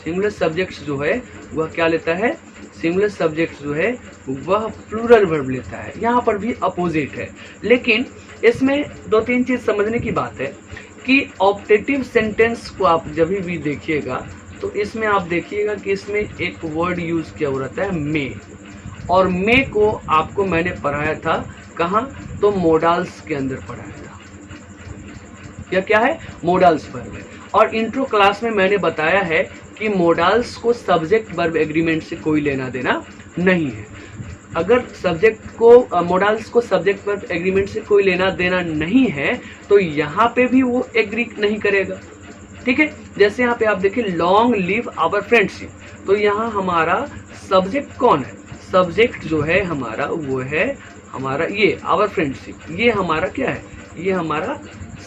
सिंगुलर सब्जेक्ट्स जो है वह क्या लेता है, सिंगुलर सब्जेक्ट जो है वह प्लूरल वर्ब लेता है। यहाँ पर भी अपोजिट है, लेकिन इसमें दो तीन चीज समझने की बात है कि ऑप्टेटिव सेंटेंस को आप जब भी देखिएगा तो इसमें आप देखिएगा कि इसमें एक वर्ड यूज किया हुआ रहता है मे, और मे को आपको मैंने पढ़ाया था कहाँ, तो मोडाल्स के अंदर पढ़ाया था। यह क्या है, मोडाल्स वर्ब है। और इंट्रो क्लास में मैंने बताया है कि मोडाल्स को सब्जेक्ट वर्ब एग्रीमेंट से कोई लेना देना नहीं है। अगर सब्जेक्ट को मोडाल्स को सब्जेक्ट वर्ब एग्रीमेंट से कोई लेना देना नहीं है तो यहाँ पे भी वो एग्री नहीं करेगा। ठीक है, जैसे यहाँ पे आप देखिए लॉन्ग लिव आवर फ्रेंडशिप, तो यहाँ हमारा सब्जेक्ट कौन है, सब्जेक्ट जो है हमारा वो है हमारा ये आवर फ्रेंडशिप, ये हमारा क्या है, ये हमारा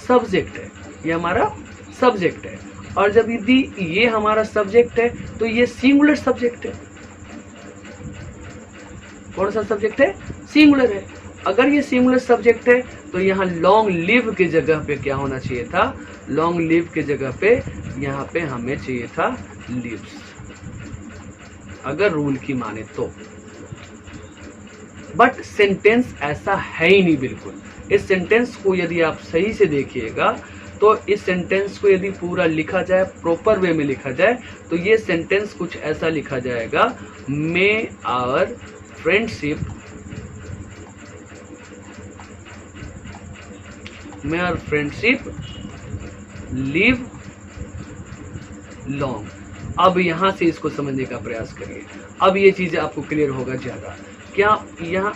सब्जेक्ट है, ये हमारा सब्जेक्ट है। और जब यदि ये हमारा सब्जेक्ट है तो ये सिंगुलर सब्जेक्ट है। कौन सा सब्जेक्ट है, सिंगुलर है। अगर ये सिंगुलर सब्जेक्ट है तो यहाँ लॉन्ग लिव की जगह पे क्या होना चाहिए था, लॉन्ग लिव की जगह पे यहाँ पे हमें चाहिए था लिव्स, अगर रूल की माने तो। बट सेंटेंस ऐसा है ही नहीं बिल्कुल। इस सेंटेंस को यदि आप सही से देखिएगा तो इस सेंटेंस को यदि पूरा लिखा जाए, प्रॉपर वे में लिखा जाए, तो ये सेंटेंस कुछ ऐसा लिखा जाएगा, may our friendship, may our friendship live long. अब यहां से इसको समझने का प्रयास करिए, अब ये चीजें आपको क्लियर होगा ज्यादा। क्या यहाँ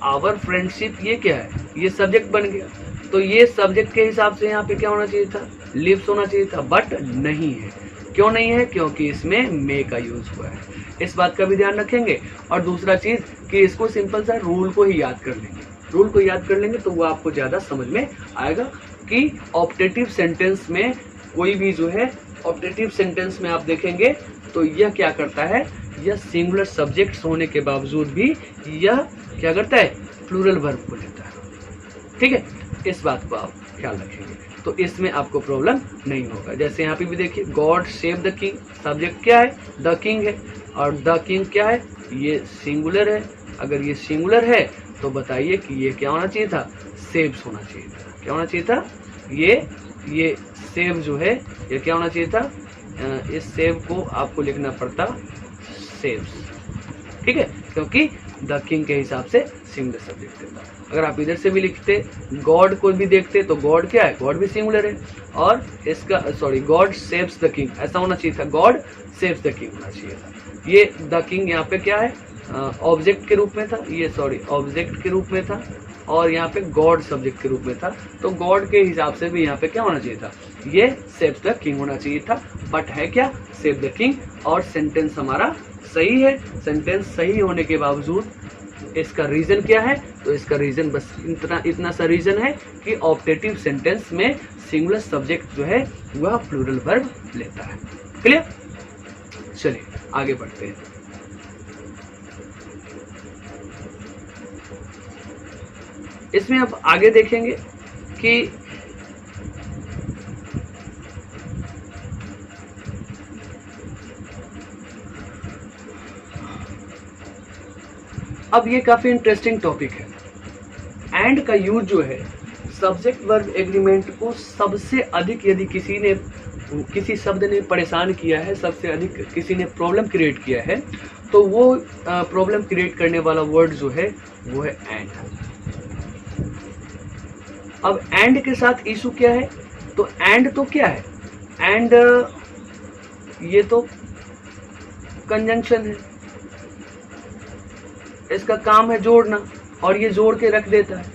आवर फ्रेंडशिप ये क्या है, ये सब्जेक्ट बन गया, तो ये सब्जेक्ट के हिसाब से यहाँ पे क्या होना चाहिए था, लिव्स होना चाहिए था, बट नहीं है। क्यों नहीं है, क्योंकि इसमें मे का यूज हुआ है। इस बात का भी ध्यान रखेंगे। और दूसरा चीज कि इसको सिंपल सा रूल को ही याद कर लेंगे, रूल को याद कर लेंगे तो वो आपको ज्यादा समझ में आएगा कि ऑप्टेटिव सेंटेंस में कोई भी जो है, ऑप्टेटिव सेंटेंस में आप देखेंगे तो यह क्या करता है, यह सिंगुलर सब्जेक्ट्स होने के बावजूद भी यह क्या करता है, प्लूरल वर्ब को लेता है। ठीक है, इस बात को आप ख्याल रखेंगे तो इसमें आपको प्रॉब्लम नहीं होगा। जैसे यहाँ पे भी देखिए God save the king, subject क्या है, द किंग है, और द किंग क्या है, ये सिंगुलर है। अगर ये सिंगुलर है तो बताइए कि ये क्या होना चाहिए था, सेव्स होना चाहिए था। क्या होना चाहिए था, ये सेव जो है ये क्या होना चाहिए था, इस सेव को आपको लिखना पड़ता सेव्स, ठीक है, क्योंकि द किंग के हिसाब से सिंगुलर सब्जेक्ट देता है। अगर आप इधर से भी लिखते गॉड को भी देखते तो गॉड क्या है, गॉड भी सिंगुलर है, और इसका गॉड सेव्स द किंग ऐसा होना चाहिए था, गॉड सेव्स द किंग होना चाहिए था। ये द किंग यहाँ पे क्या है, ऑब्जेक्ट के रूप में था, ये ऑब्जेक्ट के रूप में था, और यहाँ पे गॉड सब्जेक्ट के रूप में था, तो गॉड के हिसाब से भी यहाँ पे क्या होना चाहिए था, ये सेव द किंग होना चाहिए था, बट है क्या सेव द किंग, और सेंटेंस हमारा सही है। सेंटेंस सही होने के बावजूद इसका रीजन क्या है, तो इसका रीजन बस इतना सा रीजन है कि ऑप्टेटिव सेंटेंस में सिंगुलर सब्जेक्ट जो है वह प्लूरल वर्ब लेता है। क्लियर, चलिए आगे बढ़ते हैं। इसमें अब आगे देखेंगे कि अब ये काफी इंटरेस्टिंग टॉपिक है। एंड का यूज जो है सब्जेक्ट वर्ब एग्रीमेंट को सबसे अधिक, यदि किसी शब्द ने परेशान किया है, सबसे अधिक किसी ने प्रॉब्लम क्रिएट किया है, तो वो प्रॉब्लम क्रिएट करने वाला वर्ड जो है वो है एंड। अब एंड के साथ इशू क्या है, तो एंड तो क्या है, एंड ये तो कंजंक्शन है, इसका काम है जोड़ना, और ये जोड़ के रख देता है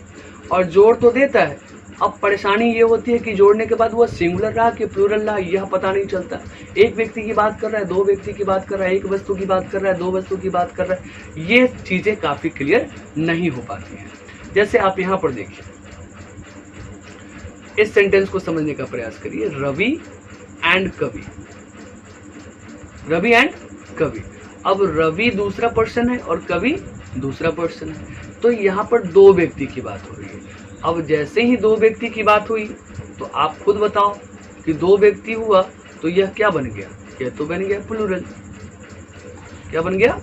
और जोड़ तो देता है। अब परेशानी ये होती है कि जोड़ने के बाद वो सिंगुलर रहा कि प्लूरल रहा यह पता नहीं चलता। एक व्यक्ति की बात कर रहा है, दो व्यक्ति की बात कर रहा है, एक वस्तु की बात कर रहा है, दो वस्तु की बात कर रहा है, ये चीजें काफी क्लियर नहीं हो पाती हैं। जैसे आप यहाँ पर देखिए, इस सेंटेंस को समझने का प्रयास करिए, रवि एंड कवि, रवि एंड कवि। अब रवि दूसरा पर्सन है और कवि दूसरा पर्सन है, तो यहाँ पर दो व्यक्ति की बात हो रही है। अब जैसे ही दो व्यक्ति की बात हुई तो आप खुद बताओ कि दो व्यक्ति हुआ तो यह क्या बन गया, यह तो बन गया प्लूरल। क्या बन गया,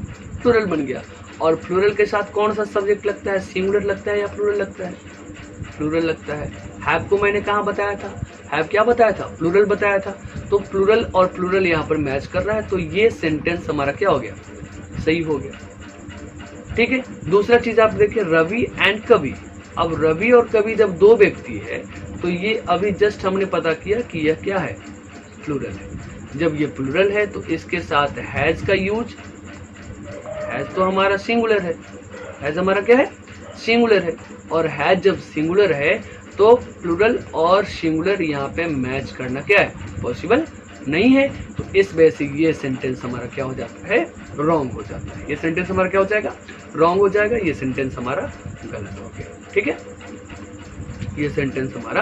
प्लूरल बन गया। और प्लूरल के साथ कौन सा सब्जेक्ट लगता है, सिंगुलर लगता है या प्लूरल लगता है, प्लूरल लगता है। हैव को मैंने कहाँ बताया था, हैव क्या बताया था, प्लूरल बताया था, तो प्लूरल और प्लूरल यहाँ पर मैच कर रहा है, तो ये सेंटेंस हमारा क्या हो गया, सही हो गया। ठीक है, दूसरा चीज आप देखिए, रवि एंड कवि। अब रवि और कवि जब दो व्यक्ति है तो ये अभी जस्ट हमने पता किया कि यह क्या है, प्लूरल है। जब ये प्लूरल है तो इसके साथ हैज का यूज, हैज तो हमारा सिंगुलर है, हैज हमारा क्या है, सिंगुलर है, और हैज जब सिंगुलर है तो प्लूरल और सिंगुलर यहाँ पे मैच करना क्या है, पॉसिबल नहीं है। तो इस वजह से ये सेंटेंस हमारा क्या हो जाता है, रॉन्ग हो जाता है। ये सेंटेंस हमारा क्या हो जाएगा, रॉन्ग हो जाएगा, ये सेंटेंस हमारा गलत हो गया। ठीक है, ये सेंटेंस हमारा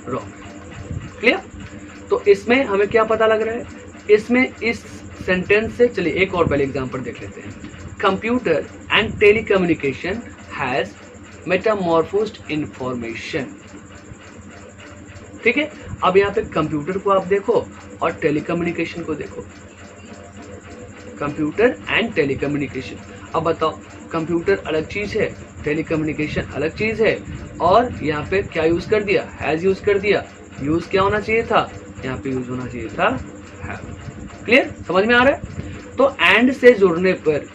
रॉन्ग है। क्लियर, तो इसमें हमें क्या पता लग रहा है, इसमें इस सेंटेंस से, चलिए एक और पहले एग्जांपल देख लेते हैं। Computer and telecommunication has metamorphosed information. ठीक है, अब यहाँ पे कंप्यूटर को आप देखो और टेलीकम्युनिकेशन को देखो, कंप्यूटर एंड टेलीकम्युनिकेशन। अब बताओ, कंप्यूटर अलग चीज है, टेलीकम्युनिकेशन अलग चीज है, और यहाँ पे क्या यूज कर दिया, हैज यूज कर दिया। यूज क्या होना चाहिए था, यहाँ पे यूज होना चाहिए था हैव। क्लियर, समझ में आ रहा है। तो एंड से जुड़ने पर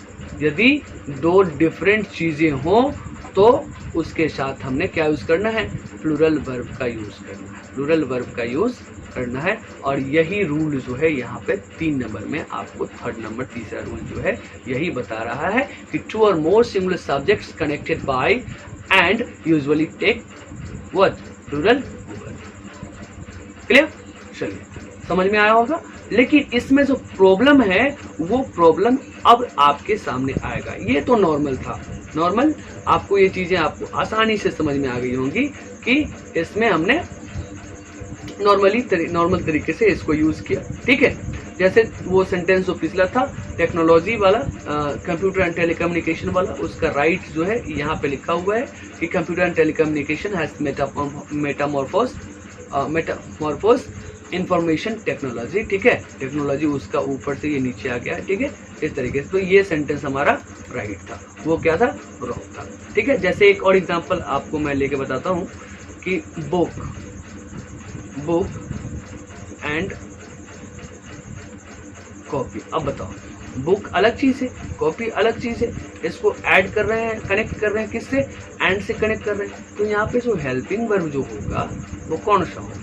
यदि दो डिफरेंट चीजें हो तो उसके साथ हमने क्या यूज करना है, प्लूरल वर्ब का यूज करना है, प्लूरल वर्ब का यूज करना है। और यही रूल जो है यहाँ पे 3 नंबर में आपको, 3rd नंबर, तीसरा रूल जो है यही बता रहा है कि 2 or more singular subjects connected by and usually take what, plural verb. Clear, चलिए समझ में आया होगा। लेकिन इसमें जो प्रॉब्लम है वो प्रॉब्लम अब आपके सामने आएगा। ये तो नॉर्मल था, नॉर्मल, आपको ये चीजें आपको आसानी से समझ में आ गई होंगी कि इसमें हमने नॉर्मल तरीके से इसको यूज किया। ठीक है, जैसे वो सेंटेंस जो पिछला था टेक्नोलॉजी वाला, कंप्यूटर एंड टेलीकम्युनिकेशन वाला, उसका राइट जो है यहाँ पे लिखा हुआ है कि computer and telecommunication has metamorphose information technology. ठीक है, टेक्नोलॉजी उसका ऊपर से ये नीचे आ गया है। ठीक है, इस तरीके से। तो ये सेंटेंस हमारा राइट था, वो क्या था, रॉन्ग था। ठीक है, जैसे एक और एग्जांपल आपको मैं लेके बताता हूँ कि बुक एंड कॉपी। अब बताओ, बुक अलग चीज है, कॉपी अलग चीज है, इसको ऐड कर रहे हैं, कनेक्ट कर रहे हैं किससे, एंड से कनेक्ट कर रहे हैं। तो यहाँ पे जो हेल्पिंग वर्ब जो होगा वो कौन सा होगा,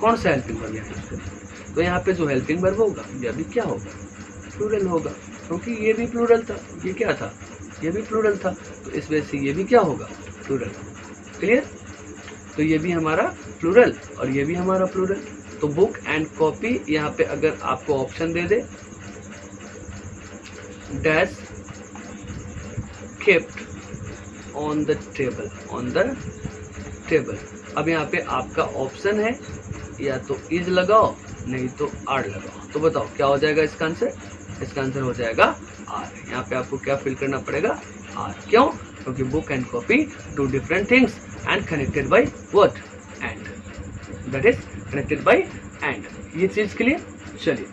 कौन सा हेल्पिंग वर्ब यहाँ यूज करें। तो यहाँ पे जो हेल्पिंग वर्ब होगा यह भी क्या होगा, प्लूरल होगा, क्योंकि ये भी प्लूरल था, ये क्या था, ये भी प्लूरल था, तो इस वजह से ये भी क्या होगा, प्लूरल। क्लियर। तो ये भी हमारा प्लूरल और ये भी हमारा प्लूरल। तो बुक एंड कॉपी, यहाँ पे अगर आपको option they they dash kept on the table, on the table. अब यहाँ पे आपका ऑप्शन है या तो इज लगाओ नहीं तो आर लगाओ। तो बताओ क्या हो जाएगा इसका आंसर, इसका आंसर हो जाएगा आर। यहाँ पे आपको क्या फिल करना पड़ेगा, आर। क्यों, क्योंकि book and copy two different things and connected by what, and, that is connected by and. ये चीज के लिए चलिए,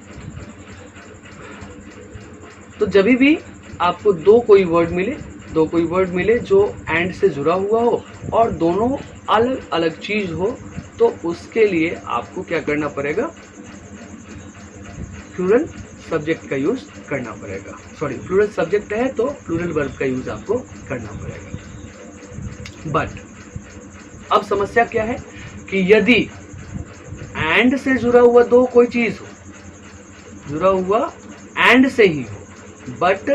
तो जब भी आपको दो कोई वर्ड मिले जो एंड से जुड़ा हुआ हो और दोनों अलग अलग चीज हो, तो उसके लिए आपको क्या करना पड़ेगा, प्लूरल सब्जेक्ट का यूज करना पड़ेगा। सॉरी, प्लूरल सब्जेक्ट है तो प्लूरल वर्ब का यूज आपको करना पड़ेगा। बट अब समस्या क्या है कि यदि एंड से जुड़ा हुआ दो कोई चीज हो, जुड़ा हुआ एंड से ही हो, बट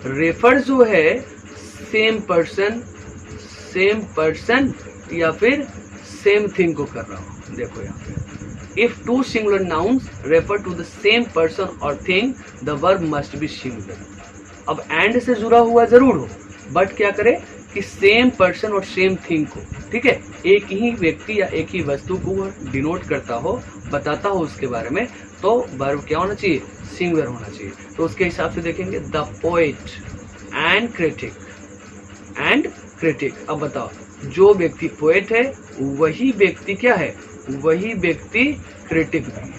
रेफर जो है सेम पर्सन या फिर सेम थिंग को कर रहा हो। देखो यहाँ पे, if two singular nouns refer to the same person or thing the verb must be singular. अब एंड से जुड़ा हुआ जरूर हो, बट क्या करे कि सेम पर्सन और सेम थिंग को, ठीक है, एक ही व्यक्ति या एक ही वस्तु को डिनोट करता हो, बताता हो उसके बारे में, तो वर्ब क्या होना चाहिए, सिंगुलर होना चाहिए। तो उसके हिसाब से देखेंगे द पोएट एंड क्रिटिक। अब बताओ, जो व्यक्ति पोएट है वही व्यक्ति क्या है, वही व्यक्ति क्रिटिक भी है।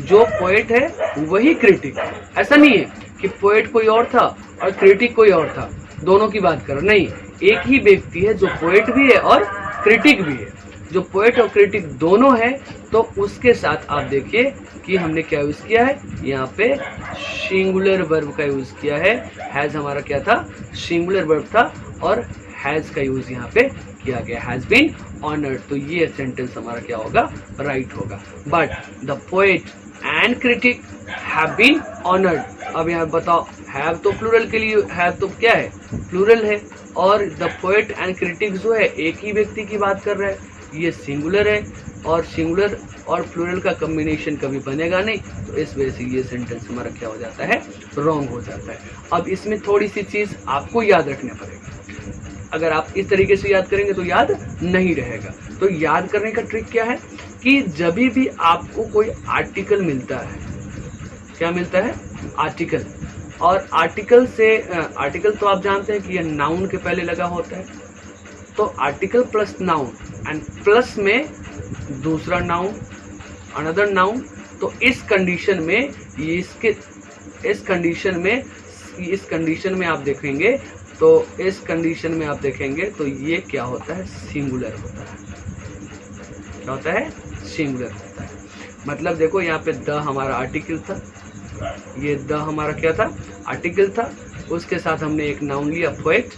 जो पोएट है वही क्रिटिक है। ऐसा नहीं है कि पोएट कोई और था और क्रिटिक कोई और था, दोनों की बात करो, नहीं, एक ही व्यक्ति है जो पोएट भी है और क्रिटिक भी है। जो पोएट और क्रिटिक दोनों है, तो उसके साथ आप देखिए कि हमने क्या यूज किया है, यहाँ पे सिंगुलर वर्ब का यूज किया है। हैज हमारा क्या था, सिंगुलर वर्ब था, और हैज का यूज यहाँ पे किया गया, हैज बीन ऑनर्ड। तो ये सेंटेंस हमारा क्या होगा, राइट होगा। But the poet and critic have been honoured. अब यहाँ बताओ, हैव तो प्लूरल के लिए, हैव तो क्या है, प्लूरल है, और द पोएट एंड क्रिटिक जो है एक ही व्यक्ति की बात कर रहा है, ये सिंगुलर है, और सिंगुलर और प्लूरल का कॉम्बिनेशन कभी बनेगा नहीं। तो इस वजह से ये सेंटेंस हमारा क्या हो जाता है, रॉन्ग हो जाता है। अब इसमें थोड़ी सी चीज आपको याद रखना पड़ेगा, अगर आप इस तरीके से याद करेंगे तो याद नहीं रहेगा। तो याद करने का ट्रिक क्या है कि जब भी आपको कोई आर्टिकल मिलता है, क्या मिलता है, आर्टिकल, और आर्टिकल से, आर्टिकल तो आप जानते हैं कि यह नाउन के पहले लगा होता है, तो article plus noun and plus में दूसरा नाउन, अनदर नाउन। तो इस कंडीशन में ये इस कंडीशन में आप देखेंगे, तो इस कंडीशन में आप देखेंगे तो ये क्या होता है, सिंगुलर होता है। क्या होता है, सिंगुलर होता है। मतलब देखो यहाँ पे द हमारा आर्टिकल था, ये द हमारा क्या था, आर्टिकल था, उसके साथ हमने एक नाउन लिया पोएट,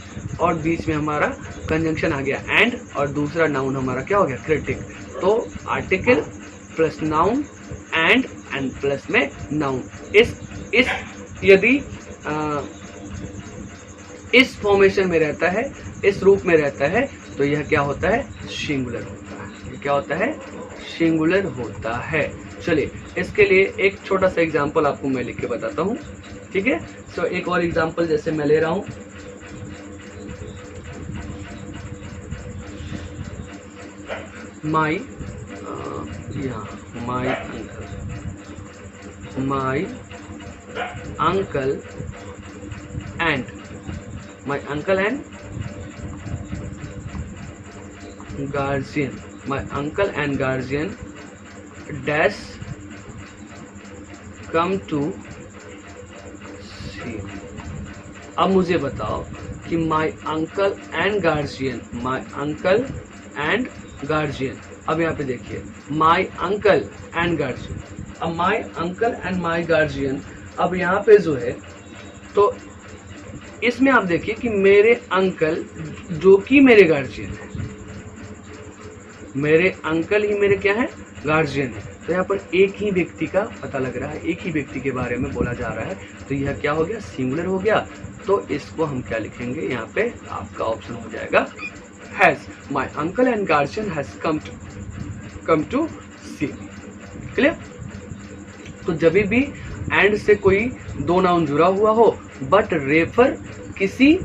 और बीच में हमारा कंजंक्शन आ गया एंड, और दूसरा नाउन हमारा क्या हो गया, क्रिटिक। तो article plus noun and plus में नाउन, इस यदि इस फॉर्मेशन में रहता है, इस रूप में रहता है, तो यह क्या होता है, सिंगुलर होता है। ये क्या होता है, सिंगुलर होता है। चलिए इसके लिए एक छोटा सा एग्जांपल आपको मैं लिख के बताता हूँ, ठीक है। तो एक और एग्जांपल जैसे मैं ले रहा हूँ, माई uncle and guardian dash come to see। अब मुझे बताओ कि my uncle and guardian, अब यहाँ पे देखिए my uncle and guardian। अब my uncle and my guardian, अब यहाँ पे जो है तो इसमें आप देखिए कि मेरे अंकल जो कि मेरे गार्जियन है, मेरे अंकल ही मेरे क्या है, गार्जियन है। तो यहाँ पर एक ही व्यक्ति का पता लग रहा है, एक ही व्यक्ति के बारे में बोला जा रहा है, तो यह क्या हो गया, सिंगुलर हो गया। तो इसको हम क्या लिखेंगे, यहाँ पे आपका ऑप्शन हो जाएगा has, my uncle and guardian has come to see me. Clear. तो जब भी एंड से कोई दो नाउन जुड़ा हुआ हो बट रेफर किसी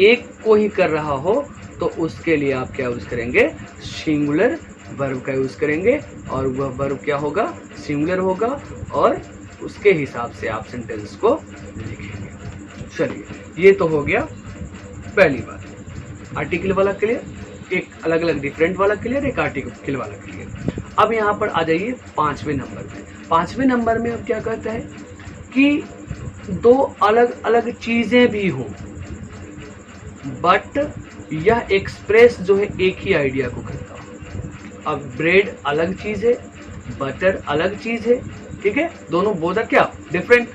एक को ही कर रहा हो, तो उसके लिए आप क्या यूज करेंगे, सिंगुलर वर्ब का यूज करेंगे, और वह वर्ब क्या होगा, सिंगुलर होगा, और उसके हिसाब से आप सेंटेंस को लिखेंगे। चलिए, ये तो हो गया पहली बात, आर्टिकल वाला क्लियर, एक अलग अलग डिफरेंट वाला क्लियर, एक आर्टिकल वाला क्लियर। अब यहाँ पर आ जाइए पांचवें नंबर में। पांचवें नंबर में अब क्या कहता है कि दो अलग अलग चीजें भी हों बट यह एक्सप्रेस जो है एक ही आइडिया को करता हो। अब ब्रेड अलग चीज है, बटर अलग चीज है, ठीक है, दोनों बोथ आर क्या, डिफरेंट।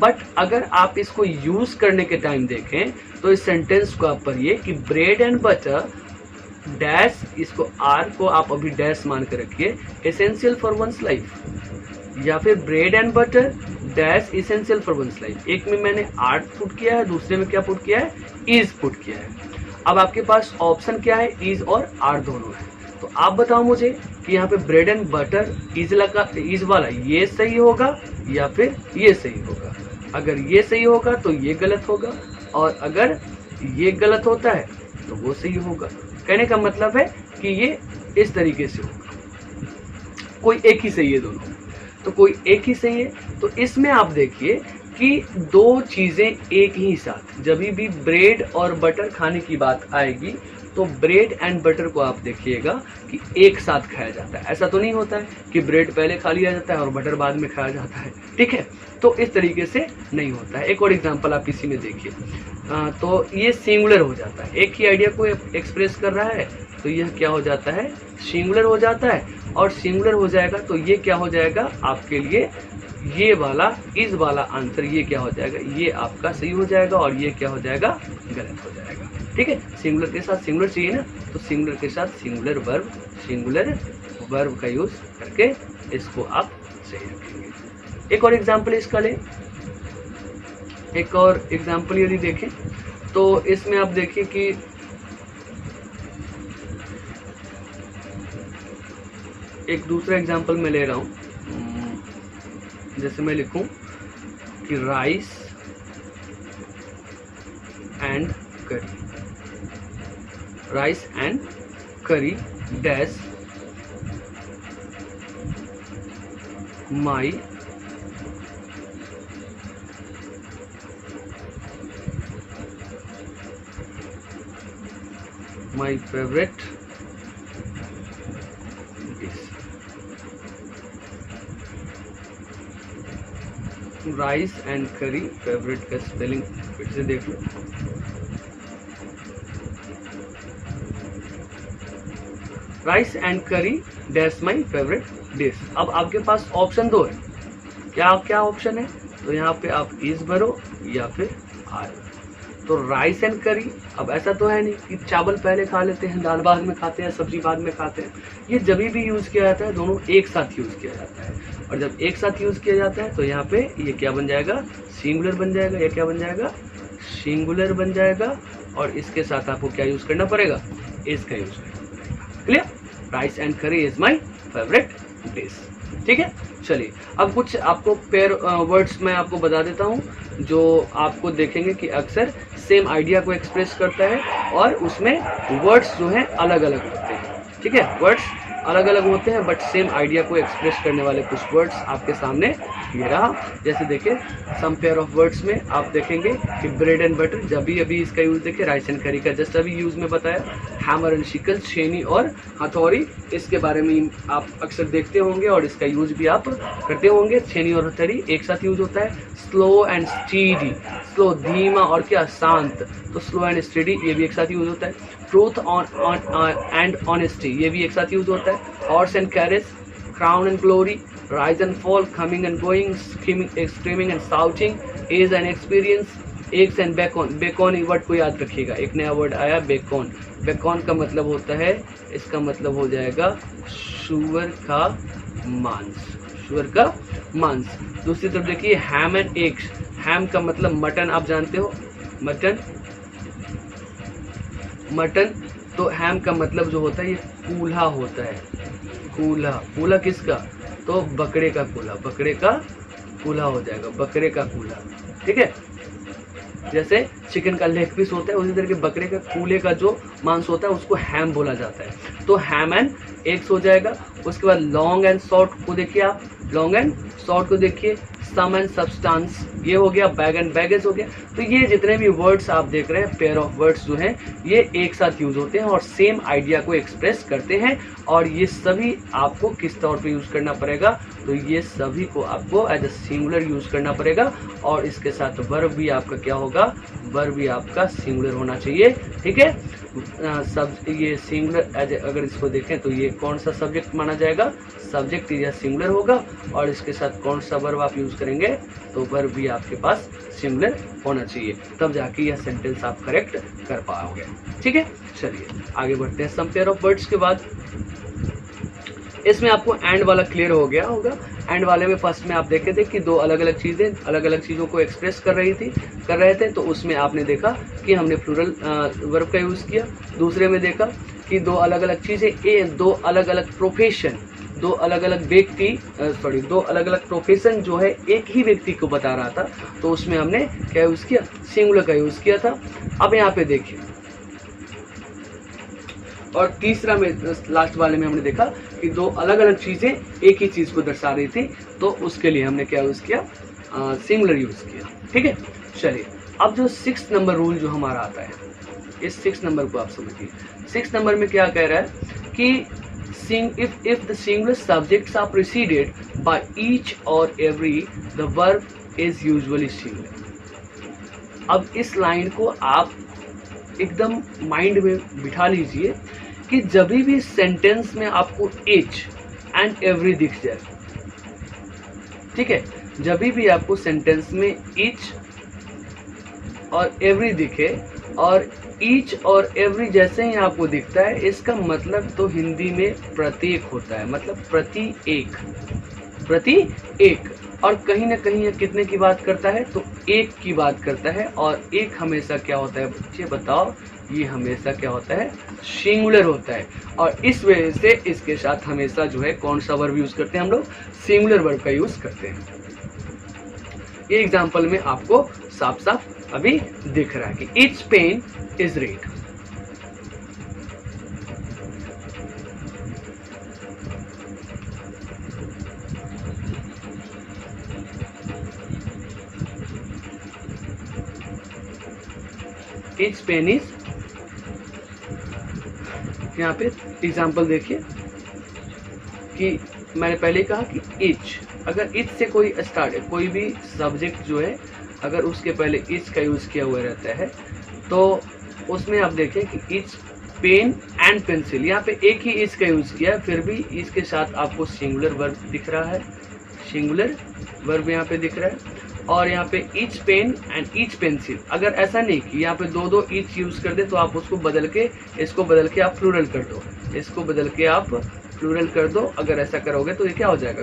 बट अगर आप इसको यूज करने के टाइम देखें तो इस सेंटेंस को आप पढ़िए कि ब्रेड एंड बटर डैश, इसको आर को आप अभी डैश मान के रखिए, एसेंशियल फॉर वंस लाइफ, या फिर bread and butter dash essential for one's life. एक में मैंने आर पुट किया है, दूसरे में क्या पुट किया है, इज पुट किया है। अब आपके पास ऑप्शन क्या है, इज और आर दोनों है। तो आप बताओ मुझे कि यहाँ पे ब्रेड एंड बटर इज वाला ये सही होगा या फिर ये सही होगा। अगर ये सही होगा तो ये गलत होगा, और अगर ये गलत होता है तो वो सही होगा। कहने का मतलब है कि ये इस तरीके से होगा, कोई एक ही सही है दोनों, तो कोई एक ही सही है। तो इसमें आप देखिए कि दो चीजें एक ही साथ, जब भी ब्रेड और बटर खाने की बात आएगी तो ब्रेड एंड बटर को आप देखिएगा कि एक साथ खाया जाता है। ऐसा तो नहीं होता है कि ब्रेड पहले खा लिया जाता है और बटर बाद में खाया जाता है, ठीक है, तो इस तरीके से नहीं होता है। एक और एग्जांपल आप इसी में देखिए, तो ये सिंगुलर हो जाता है, एक ही आइडिया को एक्सप्रेस कर रहा है, तो यह क्या हो जाता है, सिंगुलर हो जाता है। और सिंगुलर हो जाएगा तो ये क्या हो जाएगा आपके लिए, ये वाला इस वाला आंसर ये क्या हो जाएगा, ये आपका सही हो जाएगा, और ये क्या हो जाएगा, गलत हो जाएगा। ठीक है, सिंगुलर के साथ सिंगुलर चाहिए ना, तो सिंगुलर के साथ सिंगुलर वर्ब का यूज करके इसको आप सही रखेंगे। एक और एग्जांपल इसका लें, एक और एग्जांपल यदि देखें तो इसमें आप देखिए कि एक दूसरा एग्जांपल मैं ले रहा हूं, जैसे मैं लिखूं कि राइस एंड करी dash my favourite dish. Rice and करी, फेवरेट का स्पेलिंग फिर से देख लो, राइस एंड करी डैश माई फेवरेट डिश। अब आपके पास ऑप्शन दो है, क्या क्या ऑप्शन है, तो यहाँ पे आप इज भरो या फिर आर। तो राइस एंड करी, अब ऐसा तो है नहीं कि चावल पहले खा लेते हैं, दाल बाद में खाते हैं, सब्जी बाद में खाते हैं। ये जब भी यूज किया जाता है दोनों एक साथ यूज किया जाता है, और जब एक साथ यूज किया जाता है तो यहाँ पे ये क्या बन जाएगा, सिंगुलर बन जाएगा। ये क्या बन जाएगा, सिंगुलर बन जाएगा, और इसके साथ आपको क्या यूज करना पड़ेगा, इसका यूज करना पड़ेगा। क्लियर, राइस एंड करी इज माई फेवरेट डिश। ठीक है, चलिए अब कुछ आपको पेयर वर्ड्स मैं आपको बता देता हूँ जो आपको देखेंगे कि अक्सर सेम आइडिया को एक्सप्रेस करता है, और उसमें वर्ड्स जो हैं अलग अलग होते हैं। ठीक है, वर्ड्स अलग अलग होते हैं बट सेम आइडिया को एक्सप्रेस करने वाले कुछ वर्ड्स आपके सामने ये रहा। जैसे देखिए सम पेयर ऑफ वर्ड्स में आप देखेंगे कि ब्रेड एंड बटर, जब भी अभी इसका यूज देखिए, राइस एंड करी का जस्ट अभी यूज में बताया, हैमर एंड शिकल, छेनी और हथौड़ी, इसके बारे में आप अक्सर देखते होंगे और इसका यूज भी आप करते होंगे। छेनी और हथौड़ी एक साथ यूज होता है। स्लो एंड स्टीडी, स्लो धीमा और क्या, शांत, तो स्लो एंड स्टडी ये भी एक साथ यूज होता है। ट्रूथ एंड ऑनेस्टी ये भी एक साथ यूज होता है। Horse and carriage, crown and glory, rise and fall, coming and going, screaming and shouting, age and experience, eggs and bacon, bacon word को याद रखिएगा, एक नया वर्ड आया बेकॉन, बेकॉन का मतलब होता है, इसका मतलब हो जाएगा सुअर का मांस, सुअर का मांस। दूसरी तरफ देखिए हैम एंड एग्स, हैम का मतलब मटन, आप जानते हो मटन, मटन, तो हैम का मतलब जो होता है ये कूल्हा होता है, कूल्हा, कूल्हा किसका, तो बकरे का कूल्हा, बकरे का कूल्हा हो जाएगा, बकरे का कूल्हा, ठीक है। जैसे चिकन का लेग पीस होता है उसी तरह के बकरे का कूल्हे का जो मांस होता है उसको हैम बोला जाता है, तो हैम एंड एग्स हो जाएगा। उसके बाद लॉन्ग एंड शॉर्ट को देखिए आप, लॉन्ग एंड शॉर्ट को देखिए, सम एंड सब्सटेंस ये हो गया, बैग एंड बैगेज हो गया। तो ये जितने भी वर्ड्स आप देख रहे हैं, पेयर ऑफ वर्ड्स जो हैं ये एक साथ यूज होते हैं और सेम आइडिया को एक्सप्रेस करते हैं, और ये सभी आपको किस तौर पे यूज करना पड़ेगा, तो ये सभी को आपको एज अ सिंगुलर यूज करना पड़ेगा, और इसके साथ वर्ब भी आपका क्या होगा, वर्ब भी आपका सिंगुलर होना चाहिए, ठीक है। सब ये सिंगुलर एज अगर इसको देखें तो ये कौन सा सब्जेक्ट माना जाएगा, सब्जेक्ट या सिंगुलर होगा, और इसके साथ कौन सा वर्ब आप यूज करेंगे, तो वर्ब भी आपके पास सिंगुलर होना चाहिए, तब जाके यह सेंटेंस आप करेक्ट कर पाओगे, ठीक है। चलिए आगे बढ़ते हैं। सम पेयर ऑफ वर्ड्स के बाद इसमें आपको एंड वाला क्लियर हो गया होगा। एंड वाले में फर्स्ट में आप देखे थे कि दो अलग अलग चीज़ें अलग अलग चीज़ों को एक्सप्रेस कर रहे थे, तो उसमें आपने देखा कि हमने प्लूरल वर्ब का यूज़ किया। दूसरे में देखा कि दो अलग अलग चीज़ें, दो अलग अलग प्रोफेशन, दो अलग अलग व्यक्ति, दो अलग अलग प्रोफेशन जो है एक ही व्यक्ति को बता रहा था, तो उसमें हमने क्या यूज़ किया, सिंगुलर का यूज़ किया था। अब यहाँ पे देखिए, और तीसरा में लास्ट वाले में हमने देखा कि दो अलग अलग चीज़ें एक ही चीज़ को दर्शा रही थी, तो उसके लिए हमने क्या यूज़ किया, सिंगुलर यूज़ किया, ठीक है। चलिए अब जो 6 नंबर रूल जो हमारा आता है, इस 6 नंबर को आप समझिए। 6 नंबर में क्या कह रहा है कि if the singular subjects are preceded by each or every, the verb is usually singular। अब इस लाइन को आप एकदम माइंड में बिठा लीजिए कि जब भी सेंटेंस में आपको each and every दिख जाए, ठीक है, जब भी आपको सेंटेंस में each और every दिखे, और ईच और एवरी जैसे ही आपको दिखता है, इसका मतलब तो हिंदी में प्रत्येक होता है, मतलब प्रति एक, प्रति एक। और कहीं ना कहीं ये कितने की बात करता है, तो एक की बात करता है, और एक हमेशा क्या होता है बच्चे बताओ, ये हमेशा क्या होता है, सिंगुलर होता है, और इस वजह से इसके साथ हमेशा जो है कौन सा वर्ब यूज करते हैं हम लोग, सिंगुलर वर्ब का यूज करते हैं। ये एग्जाम्पल में आपको साफ साफ अभी दिख रहा है कि its pen is red. Its pen is, यहाँ पे एग्जाम्पल देखिए कि मैंने पहले कहा कि इच, अगर इच से कोई स्टार्ट है, कोई भी सब्जेक्ट जो है अगर उसके पहले इच का यूज किया हुआ रहता है, तो उसमें आप देखें कि इच पेन एंड पेंसिल, यहाँ पे एक ही इच का यूज किया है, फिर भी इसके साथ आपको सिंगुलर वर्ब दिख रहा है, सिंगुलर वर्ब यहाँ पे दिख रहा है। और यहाँ पे each pen and each pencil, अगर ऐसा नहीं कि यहाँ पे दो दो ईच यूज कर दे, तो आप उसको बदल के, इसको बदल के आप प्लूरल कर दो, इसको बदल के आप प्लूरल कर दो। अगर ऐसा करोगे तो ये क्या हो जाएगा,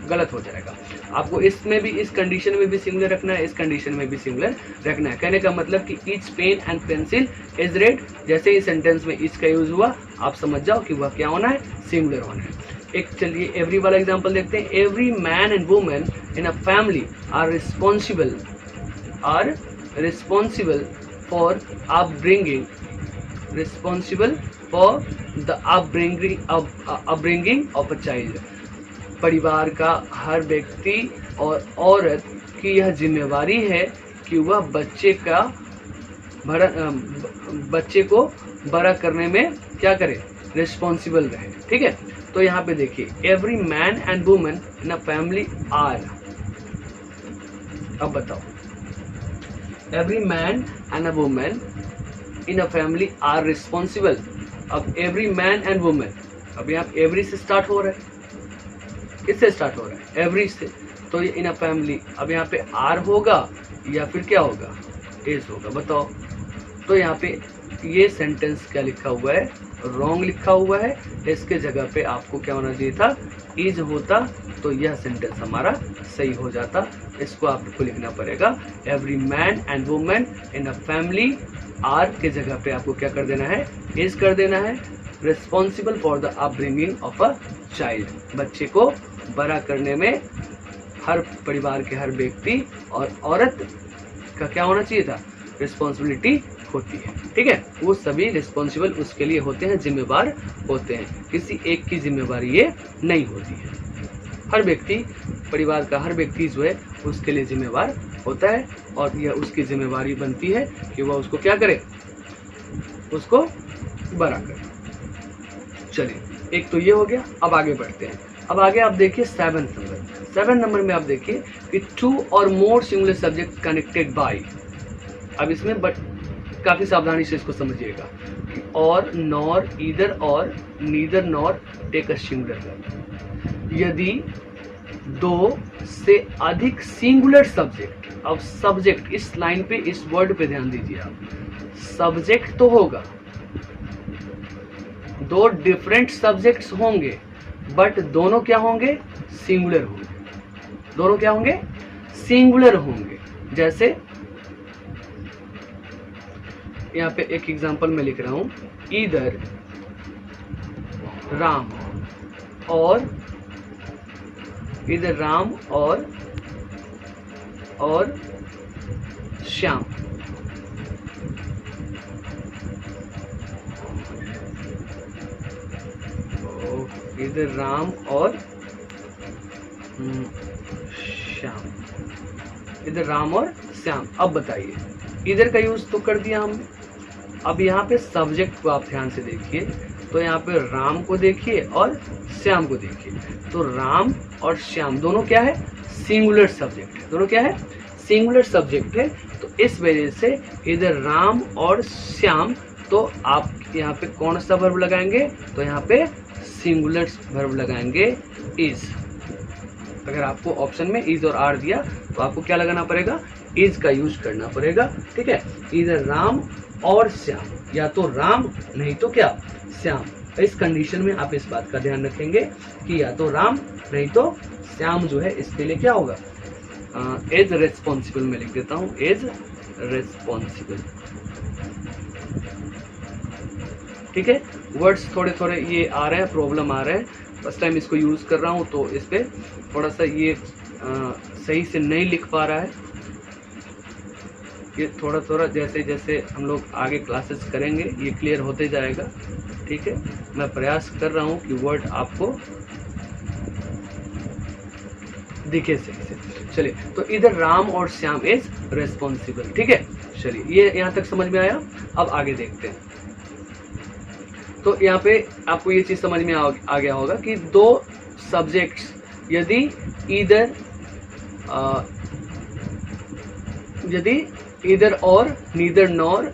गलत हो जाएगा। आपको इसमें भी, इस कंडीशन में भी सिंगुलर रखना है, इस कंडीशन में भी सिंगुलर रखना है। कहने का मतलब कि each pen and pencil is red, जैसे ही सेंटेंस में ईच का यूज हुआ, आप समझ जाओ कि वह क्या होना है, सिंगुलर होना है। एक चलिए एवरी वाला एग्जांपल देखते हैं। Every man and women in a family are responsible for upbringing, responsible for the upbringing of a child. परिवार का हर व्यक्ति और औरत की यह जिम्मेवारी है कि वह बच्चे को बड़ा करने में क्या करे, रिस्पॉन्सिबल रहे। ठीक है, तो यहाँ पे देखिए every man and women in a family are, अब बताओ, every man and a women in a family are responsible. अब एवरी मैन एंड वुमेन, अब यहाँ एवरी से स्टार्ट हो रहा है, किससे स्टार्ट हो रहा है, एवरी से, तो ये इन अ फैमिली, अब यहाँ पे आर होगा या फिर क्या होगा, इज होगा। बताओ, तो यहाँ पे ये सेंटेंस क्या लिखा हुआ है, रॉन्ग लिखा हुआ है। इसके जगह पे आपको क्या होना चाहिए था, इज होता, तो यह सेंटेंस हमारा सही हो जाता। इसको आपको लिखना पड़ेगा, every man and women in a family are के जगह पे आपको क्या कर देना है, इज कर देना है। Responsible for the upbringing of a child, बच्चे को बड़ा करने में हर परिवार के हर व्यक्ति और औरत का क्या होना चाहिए था, रिस्पॉन्सिबिलिटी होती है। ठीक है, वो सभी रिस्पॉन्सिबल उसके लिए होते हैं, जिम्मेवार होते हैं, किसी एक की जिम्मेवारी ये नहीं होती है। हर व्यक्ति, परिवार का हर व्यक्ति जो है उसके लिए जिम्मेवार होता है, और यह उसकी जिम्मेवारी बनती है कि वह उसको क्या करे, उसको बड़ा करे। चलिए, एक तो ये हो गया। अब आगे बढ़ते हैं। अब आगे आप देखिए 7 नंबर। 7 नंबर में आप देखिए कि 2 or more singular subject connected by. अब इसमें काफी सावधानी से इसको समझिएगा। Or, nor, either or, neither nor take a singular verb. यदि 2 से अधिक सिंगुलर सब्जेक्ट, अब सब्जेक्ट इस लाइन पे, इस वर्ड पे ध्यान दीजिए आप, सब्जेक्ट तो होगा, 2 डिफरेंट सब्जेक्ट्स होंगे, बट दोनों क्या होंगे, सिंगुलर होंगे। दोनों क्या होंगे, सिंगुलर होंगे। जैसे यहाँ पे एक एग्जांपल मैं लिख रहा हूं, ईदर राम और, इधर राम और श्याम। इधर राम और श्याम, इधर राम और श्याम। अब बताइए, इधर का यूज तो कर दिया हमने। अब यहाँ पे सब्जेक्ट को आप ध्यान से देखिए, तो यहाँ पे राम को देखिए और श्याम को देखिए। तो राम और श्याम दोनों क्या है, सिंगुलर सब्जेक्ट है। दोनों क्या है, सिंगुलर सब्जेक्ट है। तो इस वजह से इधर राम और श्याम, तो आप यहाँ पे कौन सा वर्ब लगाएंगे, तो यहाँ पे सिंगुलर वर्ब लगाएंगे, इज। अगर आपको ऑप्शन में इज और आर दिया तो आपको क्या लगाना पड़ेगा, इज का यूज करना पड़ेगा। ठीक है, इधर राम और श्याम, या तो राम नहीं तो क्या, श्याम। इस कंडीशन में आप इस बात का ध्यान रखेंगे कि या तो राम नहीं तो श्याम जो है, इसके लिए क्या होगा, एज रेस्पॉन्सिबल में लिख देता हूँ, एज रेस्पॉन्सिबल। ठीक है, वर्ड्स थोड़े थोड़े ये आ रहे हैं, प्रॉब्लम आ रहे हैं, फर्स्ट टाइम इसको यूज कर रहा हूँ, तो इस पे थोड़ा सा ये सही से नहीं लिख पा रहा है। ये थोड़ा थोड़ा जैसे जैसे हम लोग आगे क्लासेस करेंगे ये क्लियर होते जाएगा। ठीक है, मैं प्रयास कर रहा हूँ कि वर्ड आपको दिखे सही से। चलिए, तो इधर राम और श्याम इज रेस्पॉन्सिबल। ठीक है, चलिए ये यहाँ तक समझ में आया। अब आगे देखते हैं। तो यहाँ पे आपको ये चीज समझ में आ गया होगा कि 2 सब्जेक्ट्स यदि इधर और, नीदर नॉर,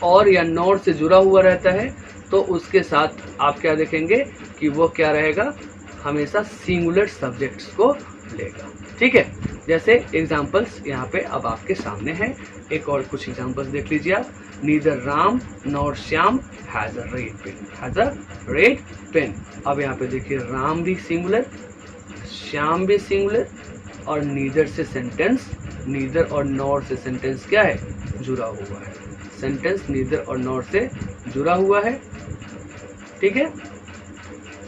और या नॉर से जुड़ा हुआ रहता है, तो उसके साथ आप क्या देखेंगे कि वो क्या रहेगा, हमेशा सिंगुलर सब्जेक्ट्स को लेगा। ठीक है, जैसे एग्जांपल्स यहाँ पे अब आपके सामने हैं। एक और कुछ एग्जांपल्स देख लीजिए आप। Neither Ram nor Shyam has a red pen, has a red pen. अब यहाँ पे देखिए, राम भी सिंगुलर, श्याम भी सिंगुलर, और नीदर से सेंटेंस, नीदर और नॉर से सेंटेंस क्या है, जुड़ा हुआ है। सेंटेंस नीदर और नॉर से जुड़ा हुआ है। ठीक है,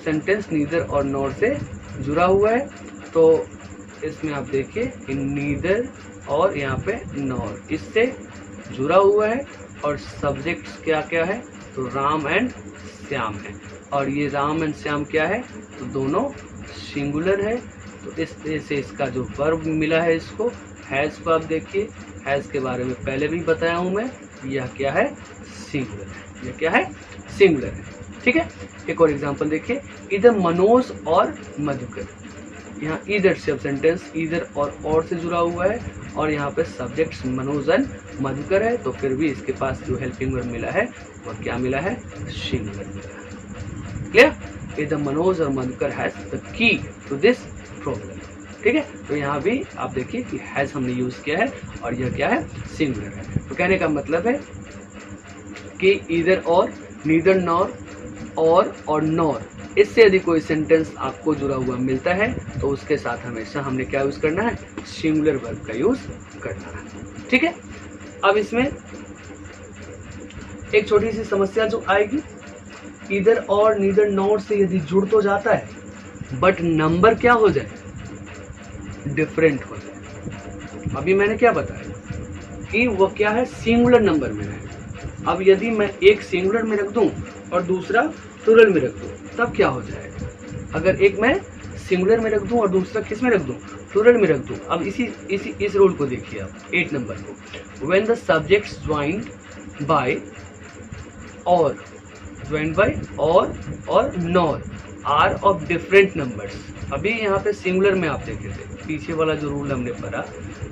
सेंटेंस नीदर और नॉर से जुड़ा हुआ है। तो इसमें आप देखिए कि नीदर और यहाँ पे नॉर इससे जुड़ा हुआ है, और सब्जेक्ट्स क्या क्या है, तो राम एंड श्याम है। और ये राम एंड श्याम क्या है, तो दोनों सिंगुलर है। तो इस तरह से इसका जो वर्ब मिला है, इसको हैज को आप देखिए, हैज के बारे में पहले भी बताया हूं मैं, यह क्या है, सिंगुलर है। यह क्या है, सिंगुलर है। ठीक है, एक और एग्जांपल देखिए, इधर मनोज और मधुकर। यहाँ इधर से अब सेंटेंस इधर और से जुड़ा हुआ है, और यहाँ पे सब्जेक्ट्स मनोज एंड मधुकर है। तो फिर भी इसके पास जो हेल्पिंग वर्ब मिला है वह क्या मिला है, सिंगुलर मिला है। क्लियर, इधर Manoj or Madhukar has the key to this problem. ठीक है। तो यहाँ भी आप देखिए कि हैज हमने यूज किया है और यह क्या है, सिंगुलर है। तो कहने का मतलब है कि इधर और, नीदर नॉर, और नॉर, इससे यदि कोई सेंटेंस आपको जुड़ा हुआ मिलता है तो उसके साथ हमेशा हमने क्या यूज करना है, सिंगुलर वर्ब का यूज करना है। ठीक है। अब इसमें एक छोटी सी समस्या जो आएगी, इधर और नीदर नॉर से यदि जुड़ तो जाता है बट नंबर क्या हो जाए, डिफरेंट हो जाए। अभी मैंने क्या बताया कि वो क्या है, सिंगुलर नंबर में है। अब यदि मैं एक सिंगुलर में रख दूं और दूसरा प्लूरल में रख दूं तब क्या हो जाएगा। अगर एक मैं सिंगुलर में रख दूं और दूसरा किस में रख दूं, प्लूरल में रख दूं। अब इस रूल को देखिए आप 8 नंबर को, when the subjects joined by or nor are of different numbers. अभी यहाँ पे सिंगुलर में आप देखे थे, पीछे वाला जो रूल हमने पढ़ा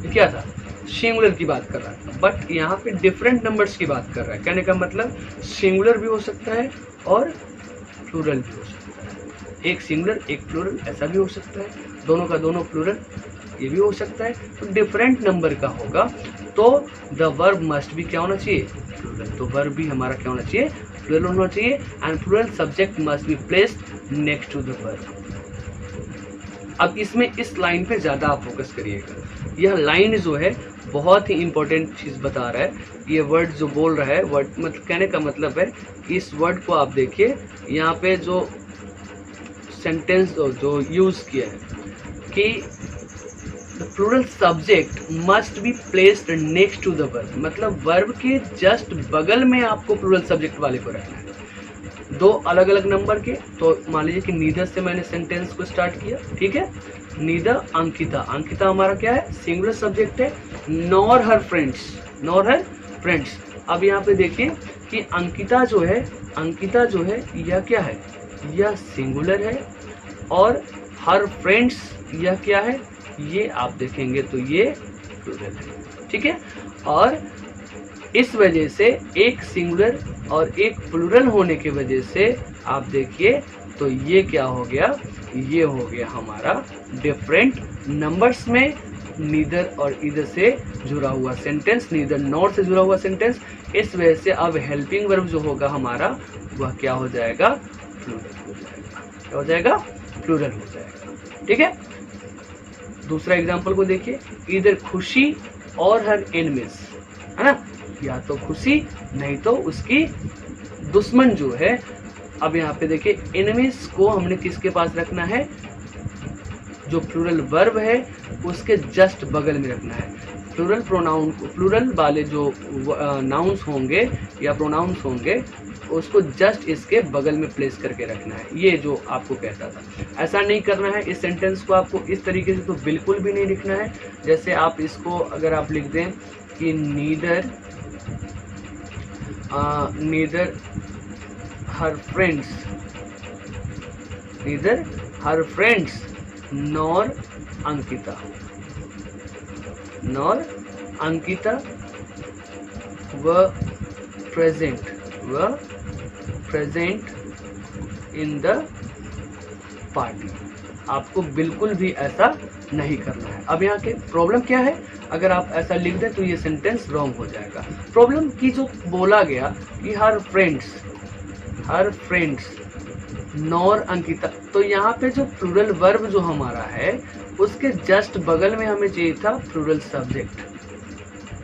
क्या था, सिंगुलर की बात कर रहा था, बट यहाँ पे डिफरेंट नंबर्स की बात कर रहा है। कहने का मतलब सिंगुलर भी हो सकता है और प्लूरल भी हो सकता है। एक सिंगुलर एक प्लूरल ऐसा भी हो सकता है, दोनों का दोनों प्लूरल ये भी हो सकता है। तो डिफरेंट नंबर का होगा तो द वर्ब मस्ट भी क्या होना चाहिए, प्लूरल। तो वर्ब भी हमारा क्या होना चाहिए, प्लूरल होना चाहिए। And plural subject must be placed next to the verb. अब इसमें इस लाइन पे ज्यादा आप फोकस करिएगा। यह लाइन जो है बहुत ही इंपॉर्टेंट चीज बता रहा है। ये वर्ड जो बोल रहा है, वर्ड मतलब कहने का मतलब है इस वर्ड को आप देखिए, यहाँ पे जो सेंटेंस जो यूज किया है कि the plural subject must be placed next to the verb, मतलब वर्ब के जस्ट बगल में आपको प्लूरल सब्जेक्ट वाले को रखना है। दो अलग अलग नंबर के, तो मान लीजिए कि नीदर से मैंने सेंटेंस को स्टार्ट किया, ठीक है। नीदर अंकिता, अंकिता हमारा क्या है, सिंगुलर सब्जेक्ट है। नॉर हर फ्रेंड्स, अब यहाँ पे देखिए कि अंकिता जो है यह क्या है, यह सिंगुलर है और हर फ्रेंड्स यह क्या है, ये आप देखेंगे तो ये प्लूरल है। ठीक है। और इस वजह से एक सिंगुलर और एक प्लूरल होने की वजह से आप देखिए तो ये क्या हो गया, ये हो गया हमारा डिफरेंट नंबर्स में नीदर और इधर से जुड़ा हुआ सेंटेंस, नीदर नॉर से जुड़ा हुआ सेंटेंस। इस वजह से अब हेल्पिंग वर्ब जो होगा हमारा वह क्या हो जाएगा, प्लूरल हो जाएगा। क्या हो जाएगा, प्लूरल हो जाएगा। ठीक है। दूसरा एग्जांपल को देखिए, इधर खुशी और हर एनिमीज, है ना, या तो खुशी नहीं तो उसकी दुश्मन जो है। अब यहाँ पे देखिए एनिमीज को हमने किसके पास रखना है, जो प्लूरल वर्ब है उसके जस्ट बगल में रखना है। प्लूरल प्रोनाउन, प्लूरल वाले जो नाउन्स होंगे या प्रोनाउंस होंगे उसको जस्ट इसके बगल में प्लेस करके रखना है। ये जो आपको कहता था, ऐसा नहीं करना है। इस सेंटेंस को आपको इस तरीके से तो बिल्कुल भी नहीं लिखना है। जैसे आप इसको अगर आप लिख दें कि नीदर हर फ्रेंड्स नॉर अंकिता व प्रेजेंट इन द पार्टी। आपको बिल्कुल भी ऐसा नहीं करना है। अब यहाँ के प्रॉब्लम क्या है, अगर आप ऐसा लिख दें तो ये सेंटेंस रॉन्ग हो जाएगा। प्रॉब्लम की जो बोला गया कि हर फ्रेंड्स नॉर अंकिता, तो यहाँ पे जो प्लूरल वर्ब जो हमारा है उसके जस्ट बगल में हमें चाहिए था प्लूरल सब्जेक्ट।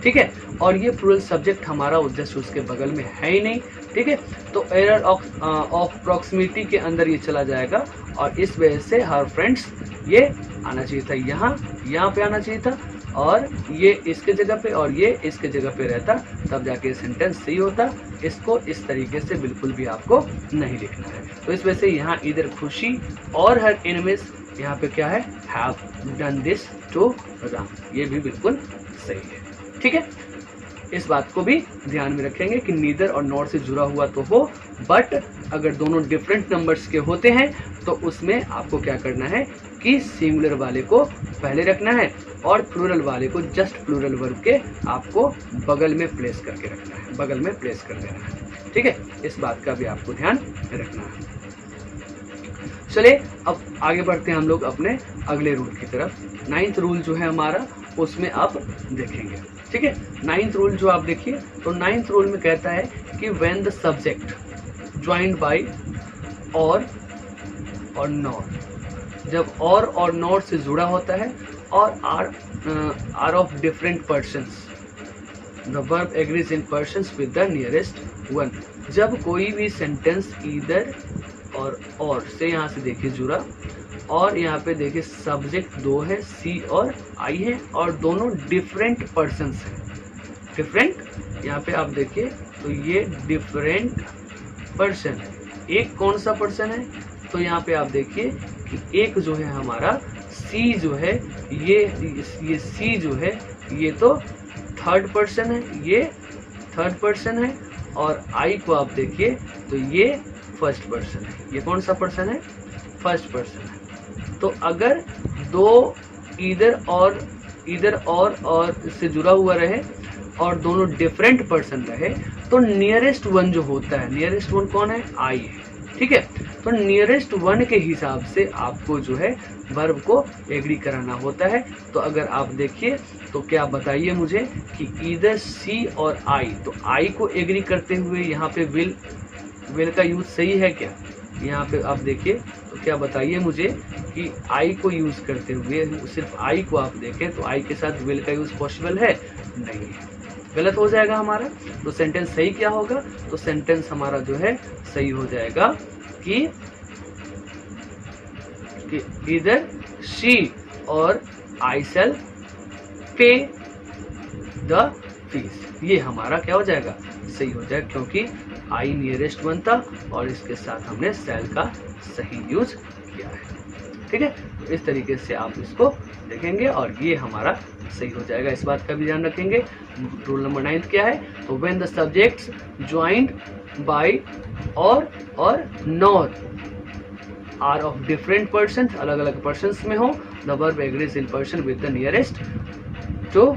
ठीक है। और ये प्लूरल सब्जेक्ट हमारा जस्ट उसके बगल में है ही नहीं। ठीक है। तो एरर ऑफ प्रॉक्सिमिटी के अंदर ये चला जाएगा और इस वजह से हर फ्रेंड्स ये आना चाहिए था, यहाँ पे आना चाहिए था, और ये इसके जगह पे और ये इसके जगह पे रहता, तब जाके सेंटेंस सही होता। इसको इस तरीके से बिल्कुल भी आपको नहीं लिखना है। तो इस वजह से यहाँ इधर खुशी और हर एनिमीज, यहाँ पे क्या है, have done this to Ram, ये भी बिल्कुल सही है। ठीक है। इस बात को भी ध्यान में रखेंगे कि नीदर और नॉर से जुड़ा हुआ तो हो, बट अगर दोनों डिफरेंट नंबर्स के होते हैं तो उसमें आपको क्या करना है कि सिंगुलर वाले को पहले रखना है और प्लूरल वाले को जस्ट प्लूरल वर्ब के आपको बगल में प्लेस करके रखना है, बगल में प्लेस कर देना है। ठीक है। इस बात का भी आपको ध्यान रखना है। चलिए अब आगे बढ़ते हैं हम लोग अपने अगले रूल की तरफ। 9th रूल जो है हमारा उसमें आप देखेंगे, ठीक है। 9th रूल जो आप देखिए, तो 9th रूल में कहता है कि when the subject joined by or not, जब और नॉट से जुड़ा होता है और are of different persons, the verb agrees in persons with the nearest one. जब कोई भी सेंटेंस ईदर और से यहाँ से देखिए जुड़ा, और यहाँ पे देखिए सब्जेक्ट दो है, सी और आई है, और दोनों डिफरेंट पर्सन्स हैं। डिफरेंट यहाँ पे आप देखिए तो ये डिफरेंट पर्सन है। एक कौन सा पर्सन है, तो यहाँ पे आप देखिए कि एक जो है हमारा सी जो है, ये सी जो है ये तो थर्ड पर्सन है, ये थर्ड पर्सन है, और आई को आप देखिए तो ये फर्स्ट पर्सन है। ये कौन सा पर्सन है, फर्स्ट पर्सन है। तो अगर दो इधर और से जुड़ा हुआ रहे और दोनों डिफरेंट पर्सन रहे, तो नियरेस्ट वन जो होता है, नियरेस्ट वन कौन है, आई है, ठीक है। तो नियरेस्ट वन के हिसाब से आपको जो है वर्ब को एग्री कराना होता है। तो अगर आप देखिए तो क्या बताइए मुझे कि इधर सी और आई, तो आई को एग्री करते हुए यहाँ पे विल का यूज सही है क्या, यहाँ पे आप देखिए तो क्या बताइए मुझे कि आई को यूज करते हुए सिर्फ आई को आप देखें तो आई के साथ विल का यूज पॉसिबल है, नहीं है, गलत हो जाएगा हमारा। तो सेंटेंस सही क्या होगा, तो सेंटेंस हमारा जो है सही हो जाएगा कि इधर शी और आई शैल पे द फीस, ये हमारा क्या हो जाएगा, सही हो जाएगा, क्योंकि आई नियरेस्ट वन था और इसके साथ हमने शैल का सही यूज किया है, ठीक है। तो इस तरीके से आप इसको देखेंगे और ये हमारा सही हो जाएगा। इस बात का भी ध्यान रखेंगे। रूल नंबर 9 क्या है, तो when the subjects joined by or nor are of different person, अलग अलग पर्सन में हो, the verb agrees in person with the nearest, जो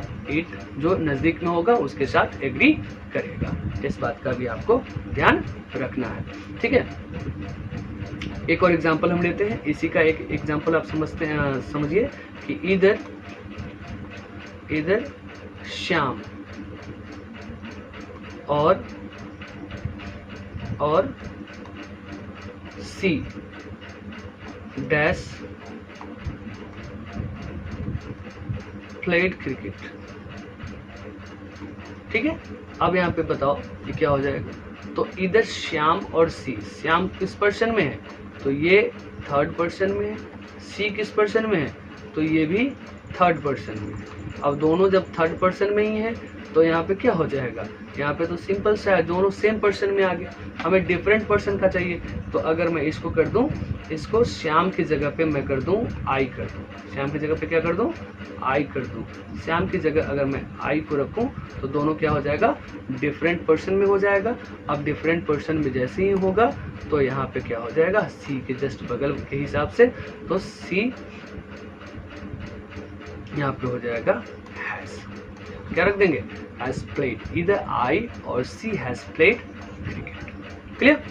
नजदीक में होगा उसके साथ एग्री करेगा। इस बात का भी आपको ध्यान रखना है, ठीक है। एक और एग्जांपल हम लेते हैं। इसी का एक एग्जांपल आप समझिए कि इधर श्याम और सी डैश प्लेड क्रिकेट, ठीक है। अब यहाँ पे बताओ ये क्या हो जाएगा, तो इधर श्याम और सी, श्याम किस पर्सन में है, तो ये थर्ड पर्सन में है, सी किस पर्सन में है, तो ये भी थर्ड पर्सन में है। अब दोनों जब थर्ड पर्सन में ही है तो यहाँ पे क्या हो जाएगा, यहाँ पे तो सिंपल सा है, दोनों सेम पर्सन में आ गए। हमें डिफरेंट पर्सन का चाहिए, तो अगर मैं इसको कर दूं, इसको श्याम की जगह पे मैं कर दूं आई कर दूं, श्याम की जगह पे क्या कर दूं, आई कर दूं। श्याम की जगह अगर मैं आई को रखूं तो दोनों क्या हो जाएगा, डिफरेंट पर्सन में हो जाएगा। अब डिफरेंट पर्सन में जैसे ही होगा तो यहाँ पे क्या हो जाएगा, सी के जस्ट बगल के हिसाब से, तो सी यहाँ पे हो जाएगा हैज, क्या रख देंगे, हैज प्लेड, इधर आई और सी हैज प्लेड क्रिकेट, क्लियर।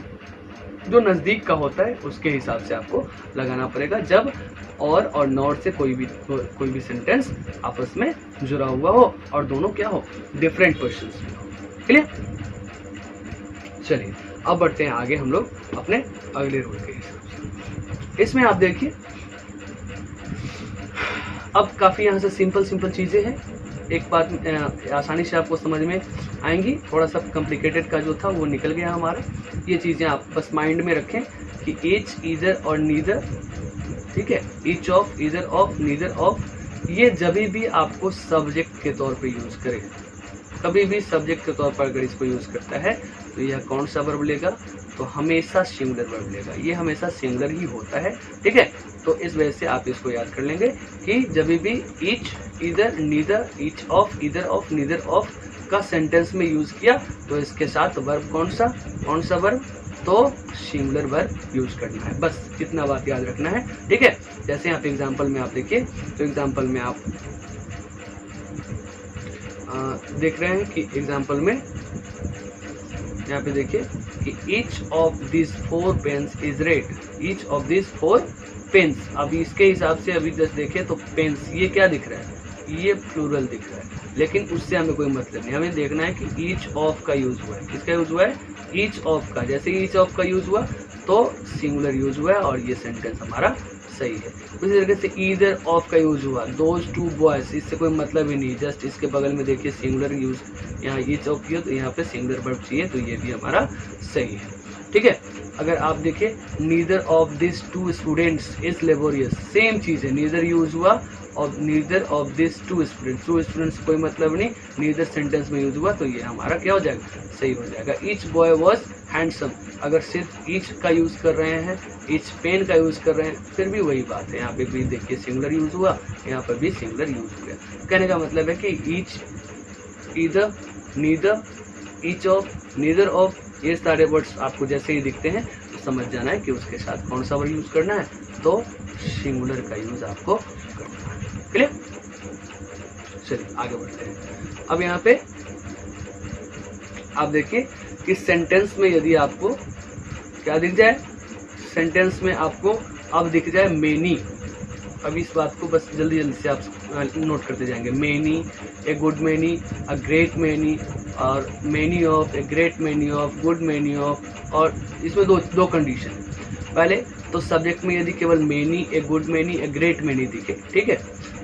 जो नजदीक का होता है उसके हिसाब से आपको लगाना पड़ेगा, जब और नॉट से कोई भी सेंटेंस आपस में जुड़ा हुआ हो और दोनों क्या हो, डिफरेंट पर्सन्स में हो, क्लियर। चलिए अब बढ़ते हैं आगे हम लोग अपने अगले रूल के हिसाब से। इसमें आप देखिए अब काफी यहाँ से सिंपल चीजें हैं, एक बात आसानी से आपको समझ में आएंगी। थोड़ा सा कॉम्प्लिकेटेड का जो था वो निकल गया हमारा। ये चीज़ें आप बस माइंड में रखें कि ईच, ईदर और नीदर, ठीक है, each of, either of, neither of, ये जब भी आपको सब्जेक्ट के तौर पे यूज करे, कभी भी सब्जेक्ट के तौर पर अगर इसको यूज करता है तो यह कौन सा वर्ब लेगा, तो हमेशा सिंगुलर वर्ब लेगा। ये हमेशा सिंगुलर ही होता है, ठीक है। तो इस वजह से आप इसको याद कर लेंगे कि जब भी each, either, neither, each of, either of, neither of का सेंटेंस में यूज किया तो इसके साथ वर्ब कौन सा वर्ब, तो सिंगुलर वर्ब यूज करना है। बस इतना बात याद रखना है, ठीक है। जैसे यहाँ पे एग्जाम्पल में आप देखिए, तो एग्जाम्पल में आप देख रहे हैं कि एग्जाम्पल में यहाँ पे देखिए कि each of this 4 pens is red, each of this 4 pens. अब इसके हिसाब से अभी जस्ट देखें तो पेन्स ये क्या दिख रहा है, ये प्लूरल दिख रहा है, लेकिन उससे हमें कोई मतलब नहीं, हमें देखना है कि ईच ऑफ का यूज हुआ है। किसका यूज हुआ है, ईच ऑफ का। जैसे ईच ऑफ का यूज हुआ तो सिंगुलर यूज हुआ है और ये सेंटेंस हमारा सही है। उसी तरीके से ईदर ऑफ का यूज हुआ, दोज 2 बॉयज, इससे कोई मतलब ही नहीं, जस्ट इसके बगल में देखिए सिंगुलर यूज, यहाँ ईच ऑफ किया तो यहाँ पे सिंगुलर वर्ब चाहिए, तो ये भी हमारा सही है। ठीक है, अगर आप देखें neither of this 2 students is laborious, same चीज है, नीदर यूज हुआ और neither of this 2 students, 2 students कोई मतलब नहीं, नीदर सेंटेंस में यूज हुआ, तो ये हमारा क्या हो जाएगा, सही हो जाएगा। ईच बॉय वॉज हैंडसम, अगर सिर्फ ईच का यूज कर रहे हैं, ईच पेन का यूज कर रहे हैं, फिर भी वही बात है, यहाँ पे भी देखिए सिंगुलर यूज हुआ, यहाँ पर भी सिंगुलर यूज हो गया। कहने का मतलब है कि each, either, neither, each of, neither of, ये सारे वर्ड्स आपको जैसे ही दिखते हैं तो समझ जाना है कि उसके साथ कौन सा वर्ड यूज करना है, तो सिंगुलर का यूज आपको करना है। क्लियर, चलिए आगे बढ़ते हैं। अब यहाँ पे आप देखिए कि सेंटेंस में यदि आपको क्या दिख जाए, सेंटेंस में आपको अब दिख जाए मेनी। अब इस बात को बस जल्दी जल्दी से आप नोट करते जाएंगे। Many, a good many, a great many, और many of, a great many of, good many of, और इसमें दो कंडीशन है। पहले तो सब्जेक्ट में यदि केवल many, a good many, A great many दिखे, ठीक है,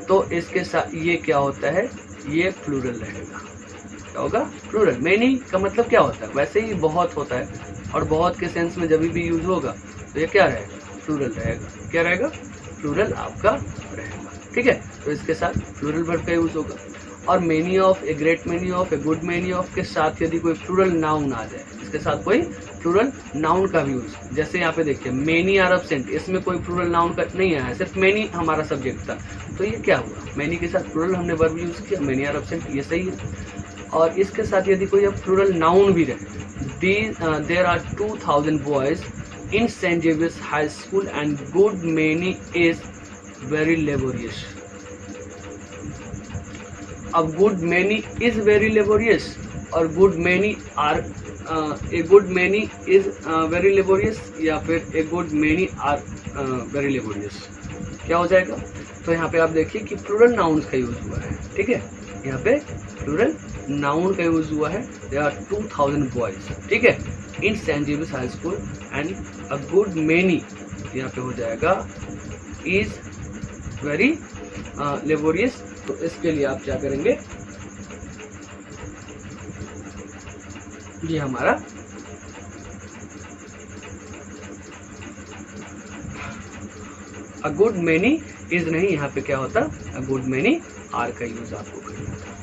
तो इसके साथ ये क्या होता है, ये प्लूरल रहेगा। क्या होगा, प्लूरल। मेनी का मतलब क्या होता है, वैसे ही बहुत होता है, और बहुत के सेंस में जब भी यूज होगा तो ये क्या रहेगा, प्लूरल रहेगा। क्या रहेगा, प्लूरल आपका रहेगा। ठीक है, तो इसके साथ प्लूरल वर्ब का यूज होगा। और many of, a great many of, A good many of के साथ यदि कोई प्लूरल नाउन आ जाए, इसके साथ कोई प्लूरल नाउन का भी यूज, जैसे यहाँ पे देखिए मेनी आर एब्सेंट, इसमें कोई प्लूरल नाउन का नहीं आया, सिर्फ मेनी हमारा सब्जेक्ट था, तो ये क्या हुआ, मेनी के साथ प्लूरल हमने वर्ब यूज किया, मेनी आर एब्सेंट, ये सही है। और इसके साथ यदि कोई अब प्लूरल नाउन भी रहे, there are 2000 boys in Saint Xavier's High School and good many is very laborious. अब good many is very laborious और good many are, a good many is very laborious, या फिर a good many are very laborious, क्या हो जाएगा। तो यहाँ पे आप देखिए कि प्लूरल नाउन्स का यूज हुआ है। ठीक है, यहाँ पे प्लूरल नाउन का यूज हुआ है। देयर आर 2000 बॉयज, ठीक है, in Saint Xavier's High School and a good many, यहाँ पे हो जाएगा इज वेरी लेबोरियस। तो इसके लिए आप क्या करेंगे, ये हमारा अ गुड मेनी इज नहीं, यहाँ पे क्या होता, अ गुड मेनी आर का यूज आपको करना था।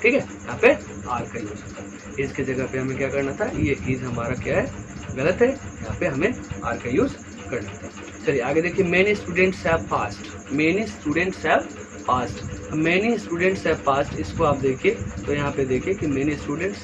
ठीक है, यहाँ पे आर का यूज होता है, इज की जगह पे हमें क्या करना था, ये इज हमारा क्या है, गलत है, यहाँ पे हमें आर का यूज करना था। चलिए आगे देखिए, many students have passed, many students have passed, many students have passed, इसको आप देखिए तो यहाँ पे देखिए कि मेनी स्टूडेंट्स,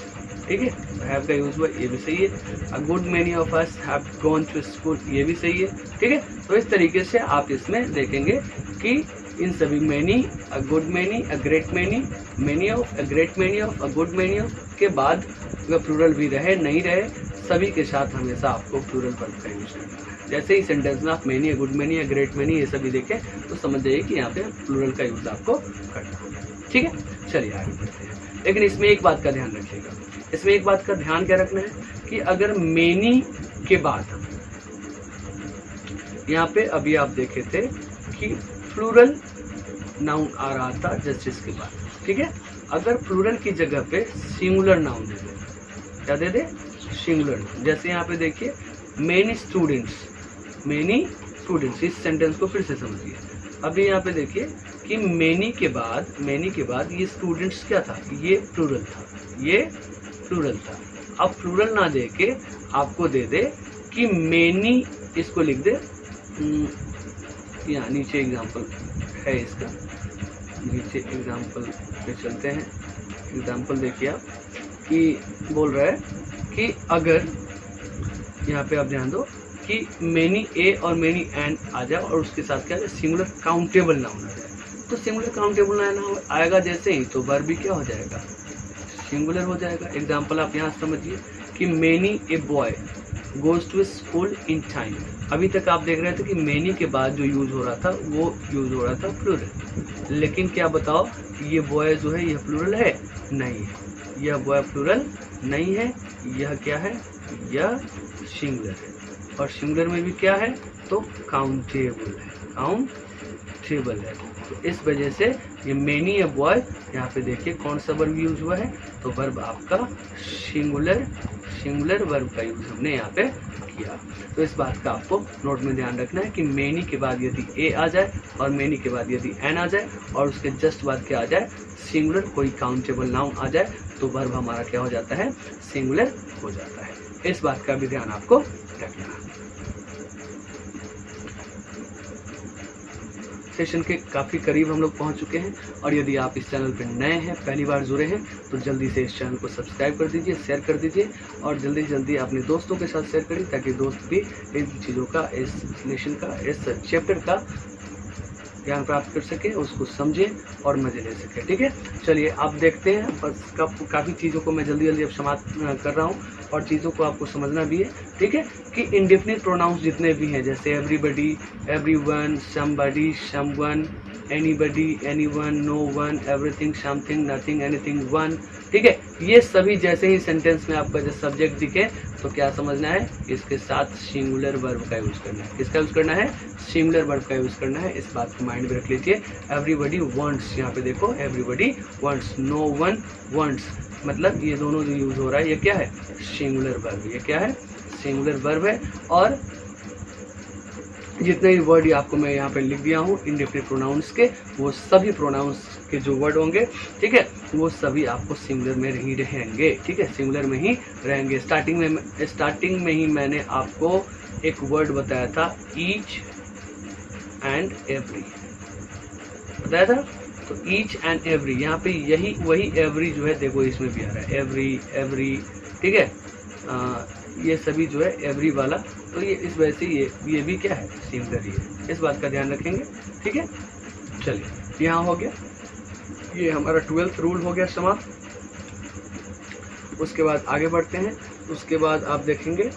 ठीक है, हैव का यूज हुआ, ये भी सही है। A good many of us have gone to school, ये भी सही है। ठीक है, तो इस तरीके से आप इसमें देखेंगे कि इन सभी many, a good many, a great many, many of, a great many of, a good many of के बाद अगर प्लूरल भी रहे नहीं रहे, सभी के साथ हमेशा आपको प्लूरल वर्ब का यूज करना है। जैसे ही सेंटेंस में आप मेनी, गुड मेनी या ग्रेट मेनी ये सभी देखें तो समझ जाइए कि यहाँ पे प्लूरल का यूज आपको करना है। ठीक है, चलिए आगे बढ़ते हैं। लेकिन इसमें एक बात का ध्यान रखिएगा, इसमें एक बात का ध्यान क्या रखना है कि अगर मेनी के बाद यहाँ पे अभी आप देखे थे कि प्लूरल नाउन आ रहा था जस्टिस के बाद, ठीक है, अगर प्लूरल की जगह पे सिंगुलर नाउन दे दे, क्या दे दे, सिंगुलर। जैसे यहाँ पे देखिए मेनी स्टूडेंट्स, मेनी स्टूडेंट्स, इस सेंटेंस को फिर से समझिए। अभी यहाँ पे देखिए कि मेनी के बाद ये स्टूडेंट्स क्या था, ये प्लूरल था, ये प्लूरल था। अब प्लूरल ना दे के आपको दे दे कि मेनी, इसको लिख दे, यहाँ नीचे एग्जाम्पल है इसका, नीचे एग्जाम्पल पे चलते हैं। एग्जाम्पल देखिए आप कि बोल रहा है कि अगर यहाँ पे आप ध्यान दो कि मेनी ए और मेनी एंड आ जाए और उसके साथ क्या है, सिंगुलर काउंटेबल नाउन आ जाए, तो सिंगुलर काउंटेबल नाउन आएगा जैसे ही तो वर्ब भी क्या हो जाएगा, सिंगुलर हो जाएगा। एग्जाम्पल आप यहाँ समझिए कि many a boy goes to school in time, अभी तक आप देख रहे थे कि मेनी के बाद जो यूज हो रहा था वो यूज हो रहा था प्लूरल, लेकिन क्या बताओ ये बॉय जो है यह प्लूरल है? नहीं है, यह बॉय प्लूरल नहीं है, यह क्या है? यह सिंगुलर है, और सिंगुलर में भी क्या है? तो काउंटेबल है, काउंटेबल है। तो इस वजह से ये मेनी या बॉय, यहाँ पे देखिए कौन सा वर्ब यूज हुआ है? तो वर्ब आपका सिंगुलर वर्ब का यूज हमने यहाँ पे किया। तो इस बात का आपको नोट में ध्यान रखना है कि मेनी के बाद यदि ए आ जाए और मेनी के बाद यदि एन आ जाए और उसके जस्ट बाद क्या आ जाए? सिंगुलर कोई काउंटेबल नाउन आ जाए तो वर्ब हमारा क्या हो जाता है? सिंगुलर हो जाता है। इस बात का भी ध्यान आपको रखना है। सेशन के काफ़ी करीब हम लोग पहुंच चुके हैं, और यदि आप इस चैनल पर नए हैं, पहली बार जुड़े हैं, तो जल्दी से इस चैनल को सब्सक्राइब कर दीजिए, शेयर कर दीजिए, और जल्दी जल्दी अपने दोस्तों के साथ शेयर करिए ताकि दोस्त भी इन चीज़ों का, इस लेसन का, इस चैप्टर का ज्ञान प्राप्त कर सके, उसको समझे और मजे ले सके। ठीक है, चलिए आप देखते हैं। बस काफ़ी चीज़ों को मैं जल्दी जल्दी अब समाप्त कर रहा हूँ, और चीज़ों को आपको समझना भी है। ठीक है, कि इंडेफिनिट प्रोनाउंस जितने भी हैं, जैसे everybody, everyone, somebody, someone, anybody, anyone, no one, everything, something, nothing, anything, one. ठीक है, ये सभी जैसे ही सेंटेंस में आपका जो सब्जेक्ट दिखे तो क्या समझना है? इसके साथ सिंगुलर वर्ब का यूज करना है। किसका यूज करना है? सिंगुलर वर्ब का यूज करना है। इस बात को माइंड में रख लीजिए। एवरीबडी वांट्स, यहाँ पे देखो everybody wants, no one wants, मतलब ये दोनों जो यूज हो रहा है ये क्या है? Singular verb. ये क्या है? सिंगुलर वर्ब है। और जितने भी वर्ड आपको मैं यहाँ पे लिख दिया हूँ इंडेफिनिट प्रोनाउंस के, वो सभी प्रोनाउंस के जो वर्ड होंगे, ठीक है, वो सभी आपको सिंगुलर में ही रहेंगे। ठीक है, सिंगुलर में ही रहेंगे। स्टार्टिंग में ही मैंने आपको एक वर्ड बताया था, ईच एंड एवरी बताया था। तो ईच एंड एवरी, यहाँ पे यही वही एवरी जो है, देखो इसमें भी आ रहा है एवरी। ठीक है, ये सभी जो है एवरी वाला, तो ये इस वजह से ये भी क्या है? सिंगुलर ही है। इस बात का ध्यान रखेंगे। ठीक है, चलिए यहाँ हो गया, ये हमारा 12th रूल हो गया समाप्त। उसके बाद आगे बढ़ते हैं। उसके बाद आप देखेंगे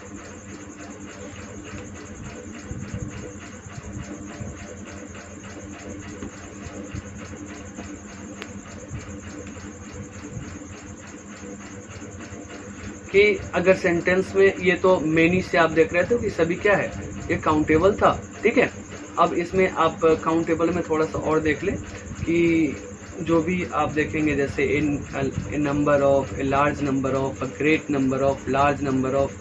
कि अगर सेंटेंस में, ये तो मेनी से आप देख रहे थे कि सभी क्या है? ये काउंटेबल था। ठीक है, अब इसमें आप काउंटेबल में थोड़ा सा और देख लें कि जो भी आप देखेंगे, जैसे in number of, a large number of, a great number of, large number of,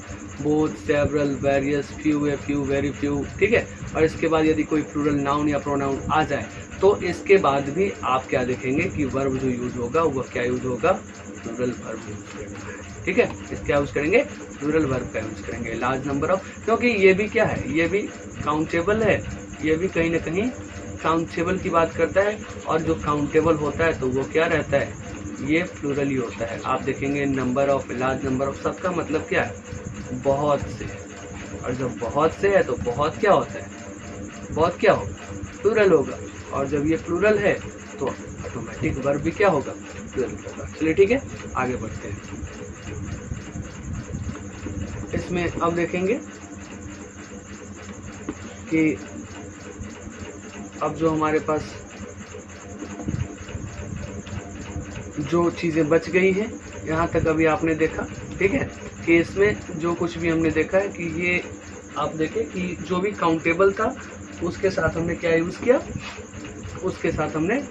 both, several, various, few, a few, very few. ठीक है, और इसके बाद यदि कोई प्लूरल नाउन या प्रोनाउन आ जाए तो इसके बाद भी आप क्या देखेंगे कि वर्ब जो यूज होगा वो क्या यूज होगा? प्लूरल वर्ब यूज करना है। ठीक है, इसका यूज करेंगे, प्लूरल वर्ब का यूज करेंगे। लार्ज नंबर ऑफ, क्योंकि ये भी क्या है? ये भी काउंटेबल है, ये भी कहीं ना कहीं काउंटेबल की बात करता है, और जो काउंटेबल होता है तो वो क्या रहता है? ये प्लूरल ही होता है। आप देखेंगे number of, large number of, सबका मतलब क्या है? बहुत से। और जब बहुत से है तो बहुत क्या होता है? बहुत क्या होगा? प्लूरल होगा। और जब ये प्लूरल है तो ऑटोमेटिक वर्ब भी क्या होगा? प्लूरल होगा। चलिए ठीक है, आगे बढ़ते हैं। इसमें अब देखेंगे कि अब जो हमारे पास जो चीज़ें बच गई हैं, यहाँ तक अभी आपने देखा। ठीक है, कि इसमें जो कुछ भी हमने देखा है कि ये आप देखें कि जो भी काउंटेबल था उसके साथ हमने क्या यूज़ किया? उसके साथ हमने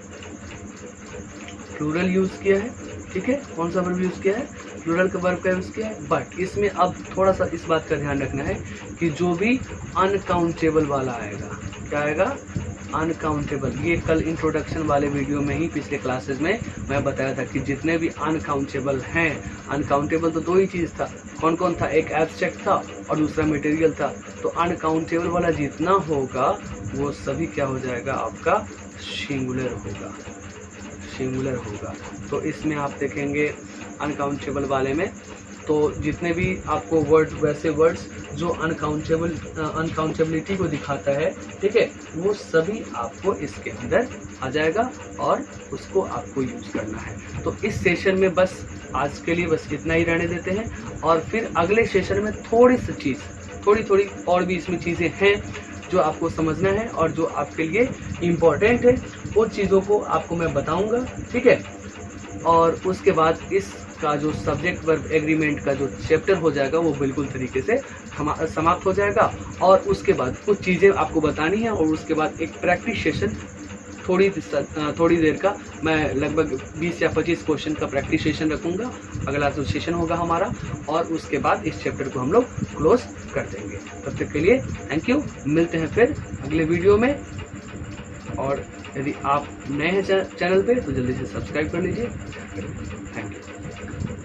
प्लूरल यूज़ किया है। ठीक है, कौन सा वर्ब यूज़ किया है? प्लूरल का वर्ब का यूज़ किया है। बट इसमें अब थोड़ा सा इस बात का ध्यान रखना है कि जो भी अनकाउंटेबल वाला आएगा, क्या आएगा? अनकाउंटेबल। ये कल इंट्रोडक्शन वाले वीडियो में ही, पिछले क्लासेस में मैं बताया था कि जितने भी अनकाउंटेबल हैं, अनकाउंटेबल तो दो ही चीज़ था, कौन कौन था? एक एब्स्ट्रैक्ट था और दूसरा मटेरियल था। तो अनकाउंटेबल वाला जितना होगा वो सभी क्या हो जाएगा? आपका सिंगुलर होगा, सिंगुलर होगा। तो इसमें आप देखेंगे अनकाउंटेबल वाले में, तो जितने भी आपको वर्ड, वैसे वर्ड्स जो अनकाउंटेबिलिटी को दिखाता है, ठीक है, वो सभी आपको इसके अंदर आ जाएगा और उसको आपको यूज करना है। तो इस सेशन में बस आज के लिए बस इतना ही रहने देते हैं, और फिर अगले सेशन में थोड़ी सी चीज़ थोड़ी थोड़ी और भी इसमें चीज़ें हैं जो आपको समझना है और जो आपके लिए इम्पोर्टेंट है, वो चीज़ों को आपको मैं बताऊंगा, ठीक है। और उसके बाद इसका जो सब्जेक्ट वर्ब एग्रीमेंट का जो चैप्टर हो जाएगा वो बिल्कुल तरीके से समाप्त हो जाएगा। और उसके बाद कुछ चीज़ें आपको बतानी है और उसके बाद एक प्रैक्टिस सेशन थोड़ी देर का, मैं लगभग 20 या 25 क्वेश्चन का प्रैक्टिस सेशन रखूँगा, अगला जो सेशन होगा हमारा, और उसके बाद इस चैप्टर को हम लोग क्लोज कर देंगे। तब तक के लिए थैंक यू, मिलते हैं फिर अगले वीडियो में। और यदि आप नए हैं चैनल पे तो जल्दी से सब्सक्राइब कर लीजिए। Thank you.